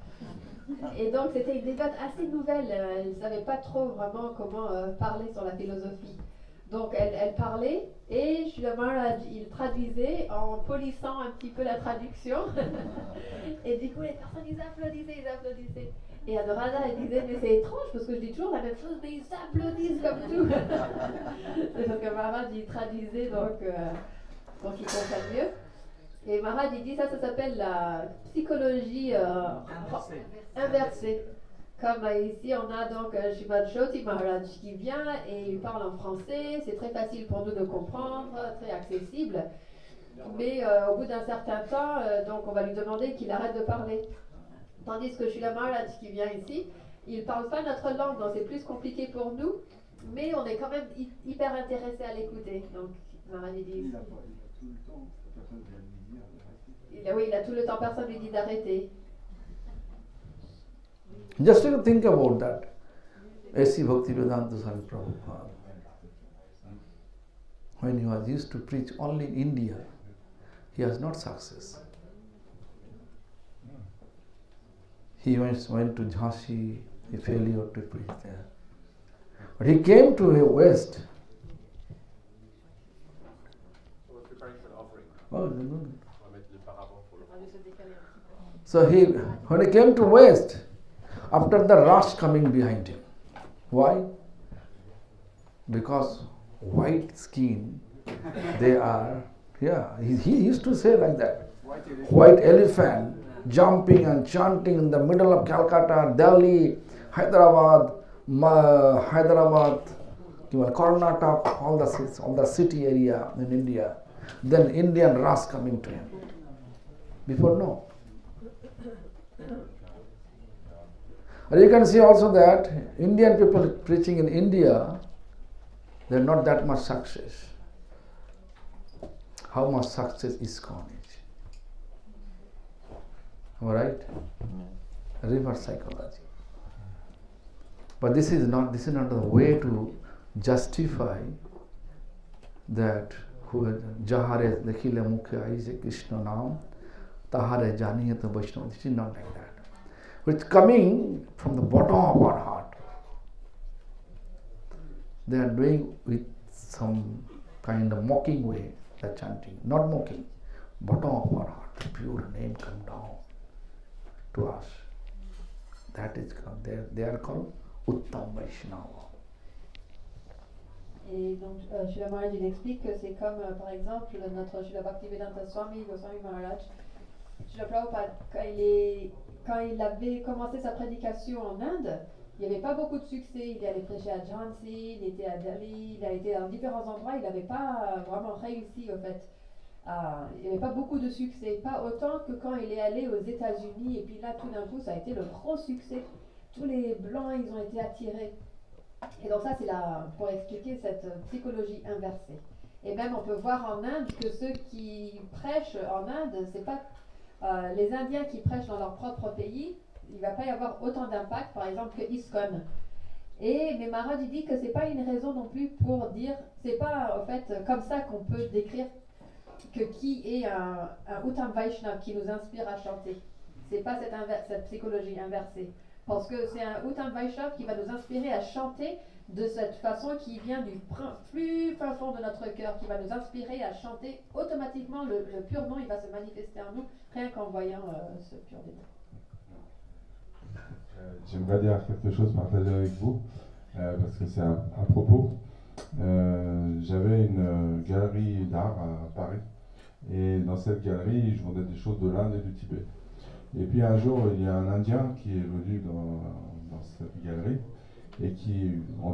D: Et donc c'était une dévote assez nouvelle, elle ne savait pas trop vraiment comment parler sur la philosophie. Donc elle parlait et Srila Maharaj il traduisait en polissant un petit peu la traduction. Et du coup les personnes ils applaudissaient. Et Anuradha elle disait mais c'est étrange parce que je dis toujours la même chose mais ils applaudissent comme tout. C'est parce que Maharaj il traduisait donc ils comprennent mieux. Et Maharaj il dit ça s'appelle la psychologie inversée. Comme ici, on a donc Srimad Jyoti Maharaj qui vient et il parle en français, c'est très facile pour nous de comprendre, très accessible. Mais au bout d'un certain temps, donc on va lui demander qu'il arrête de parler. Tandis que Srila Maharaj qui vient ici, il ne parle pas notre langue, donc c'est plus compliqué pour nous, mais on est quand même hyper intéressé à l'écouter. Donc Maharaj dit... Il a tout le temps, personne vient lui dire d'arrêter. Oui, il a tout le temps, personne lui dit d'arrêter.
C: Just to think about that. A.C. Bhaktivedanta Swami Prabhupada, when he was used to preach only in India, he has not success. He went to Jhansi, he failed to preach there. But he came to the West.
H: I was preparing for the offering.
C: Oh, no.
H: So
C: when he came to West, after the rush coming behind him. Why? Because white skin, they are, he used to say like that. White elephant jumping and chanting in the middle of Calcutta, Delhi, Hyderabad, Karnataka, all the city area in India. Then Indian rush coming to him. Before no. And you can see also that Indian people preaching in India, they are not that much success. How much success ISKCON is. Am I right? Reverse psychology. But this is not the way to justify that Jahare Dekhile Mukhya is a Krishna Naam, Tahare Janiyat Vaishnava. This is not like that. It's coming from the bottom of our heart. They are doing with some kind of mocking way, the chanting. Not mocking, bottom of our heart. The pure name come down to us. That is called, they are called Uttam Vaishnava.
D: Et donc, Srila Maharaj il explique que c'est comme, par exemple, notre Srila Bhaktivedanta Swami Goswami Maharaj. Srila Prabhupada, quand il avait commencé sa prédication en Inde, il n'y avait pas beaucoup de succès. Il est allé prêcher à Jhansi, il était à Delhi, il a été dans différents endroits, il n'avait pas vraiment réussi au fait. Il n'y avait pas beaucoup de succès, pas autant que quand il est allé aux États-Unis, et puis là tout d'un coup ça a été le gros succès. Tous les blancs ils ont été attirés. Et donc ça c'est pour expliquer cette psychologie inversée. Et même on peut voir en Inde que ceux qui prêchent en Inde, c'est pas les Indiens qui prêchent dans leur propre pays, il ne va pas y avoir autant d'impact, par exemple, que ISKCON. Mais Maharaj dit que ce n'est pas une raison non plus pour dire, c'est pas en fait comme ça qu'on peut décrire que qui est un Uttam Vaishnava qui nous inspire à chanter. C'est pas cette psychologie inversée. Parce que c'est un Uttam Vaishnav qui va nous inspirer à chanter de cette façon qui vient du plus fin fond de notre cœur, qui va nous inspirer à chanter automatiquement le pur nom, il va se manifester en nous, rien qu'en voyant ce pur démon.
I: J'aimerais dire quelque chose, partager avec vous, parce que c'est à propos. J'avais une galerie d'art à Paris, et dans cette galerie, je vendais des choses de l'Inde et du Tibet. Et puis un jour, il y a un Indien qui est venu dans cette galerie, et qui, en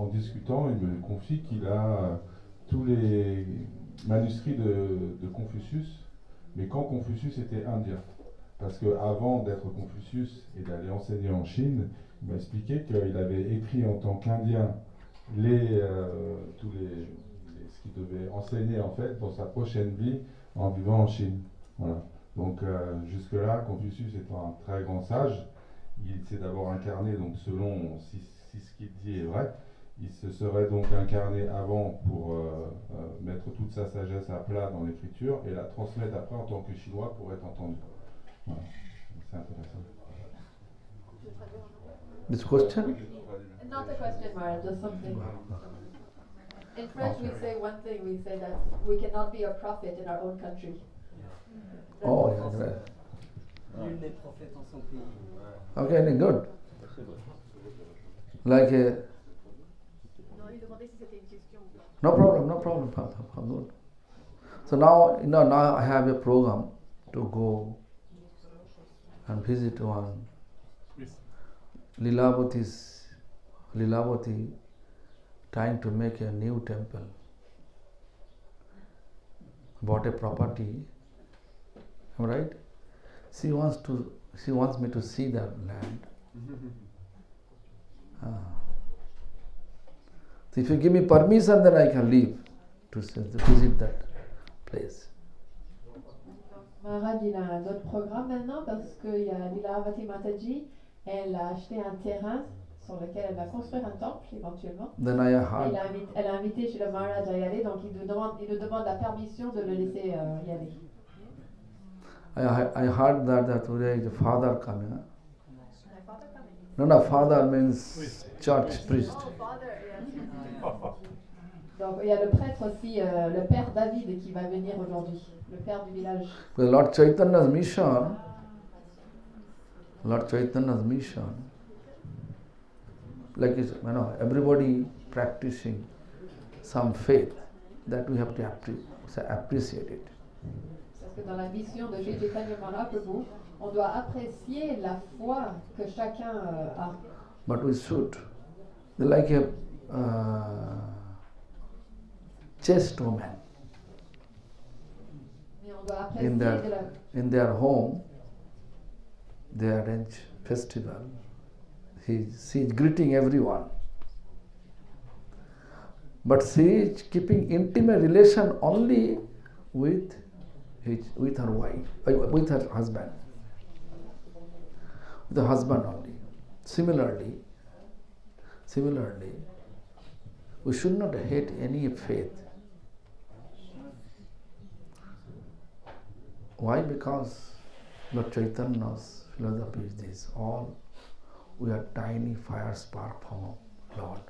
I: discutant, il me confie qu'il a tous les manuscrits de Confucius, mais quand Confucius était indien. Parce qu'avant d'être Confucius et d'aller enseigner en Chine, il m'a expliqué qu'il avait écrit en tant qu'Indien ce qu'il devait enseigner en fait dans sa prochaine vie en vivant en Chine. Voilà. Donc jusque-là, Confucius étant un très grand sage, il s'est d'abord incarné, donc selon si ce qu'il dit est vrai, il se serait donc incarné avant pour mettre toute sa sagesse à plat dans l'écriture et la transmettre après en tant que chinois pour être entendu. Voilà. C'est intéressant.
C: This question?
D: Not a question, Maharaj, just something. In French, we say one thing, we say that we cannot be a prophet in our own country.
C: Oh, yeah, right.
F: Nul n'est prophète en son pays.
C: Okay, good. Like a... No problem. Good. So now I have a program to go and visit one Lilavati trying to make a new temple. Bought a property, am I right? She wants me to see that land. So if you give me permission, then I can leave to visit that place.
D: Maharaj, il a un autre programme maintenant parce qu'il y a Lilavati Mataji, elle a acheté un terrain sur lequel elle va construire un temple éventuellement.
C: Then I heard,
D: Elle a invité chez le Maharaj à y aller, donc il nous demande la permission de le laisser y aller.
C: I heard that today the father coming. Huh? No, father means church priest.
E: Oh, father, yes.
D: Donc il y a le prêtre aussi, le père David qui va venir aujourd'hui, le père du village.
C: Because Lord Chaitanya's mission, like everybody practicing some faith, that we have to appreciate it.
D: Parce que dans la mission de Sri Chaitanya Mahaprabhu, on doit apprécier la foi que chacun a.
C: But we should, like a chaste woman.
D: Mais on doit apprécier
C: in their home, they arrange festival. She is greeting everyone. But she is keeping intimate relation only with her wife, with her husband. With the husband only. Similarly, we should not hate any faith. Why? Because Lord Chaitanya's philosophy is this: all we are tiny fire spark from Lord.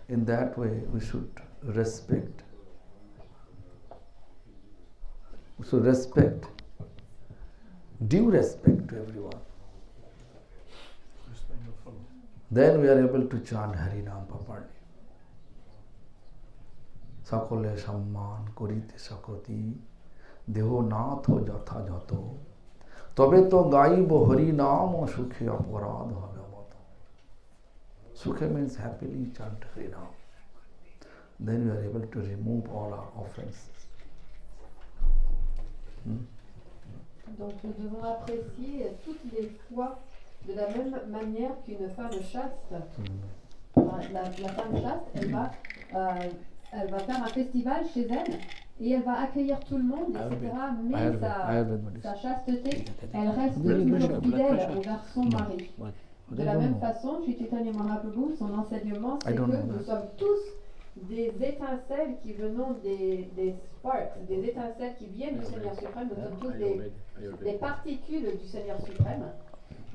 C: In that way, we should respect. Due respect to everyone. Then we are able to chant Harinam properly. Sakole samman korite sakoti deho natho jatha jato tobe to gaibo Harinam o sukhe aparad bhagavato. Sukhe means happily chant Harinam. Then we are able to remove all our offenses.
D: Donc nous devons apprécier toutes les fois de la même manière qu'une femme chaste. La femme chaste, elle va faire un festival chez elle et elle va accueillir tout le monde, etc. Mais sa chasteté, elle reste toujours fidèle envers son mari. De la même façon, Sri Chaitanya Mahaprabhu, son enseignement, c'est que nous sommes tous des étincelles qui venons des sparks, des étincelles qui viennent du Seigneur suprême. Nous sommes tous des particules du Seigneur suprême.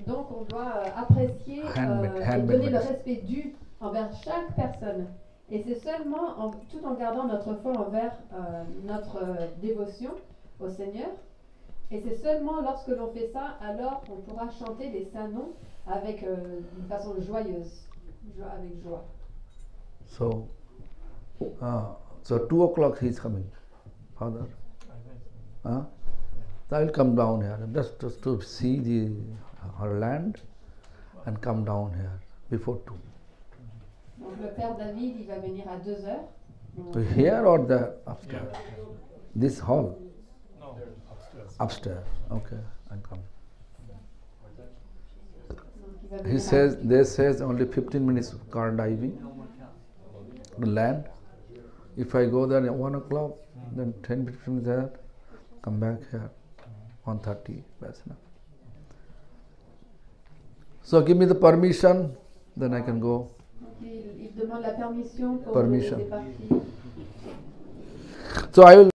D: Donc on doit apprécier et donner le respect dû envers chaque personne. Et c'est seulement tout en gardant notre foi envers notre dévotion au Seigneur. Et c'est seulement lorsque l'on fait ça, alors on pourra chanter les saints noms avec d'une façon joyeuse, avec joie.
C: So 2 o'clock he is coming, Father. So I'll come down here just to see her land and come down here before 2.
D: Donc le père David, il va venir à 2h.
C: Here or there upstairs? This hall?
G: No, upstairs.
C: Upstairs. Okay, I'll come.
D: Donc, il va
C: They says only 15 minutes car driving. The land. If I go there at 1 o'clock, then 10-15 there, come back here, 1:30, that's enough. So give me the permission, then I can go.
D: Il demande la permission pour
C: Permission.
D: les parties.
C: So I will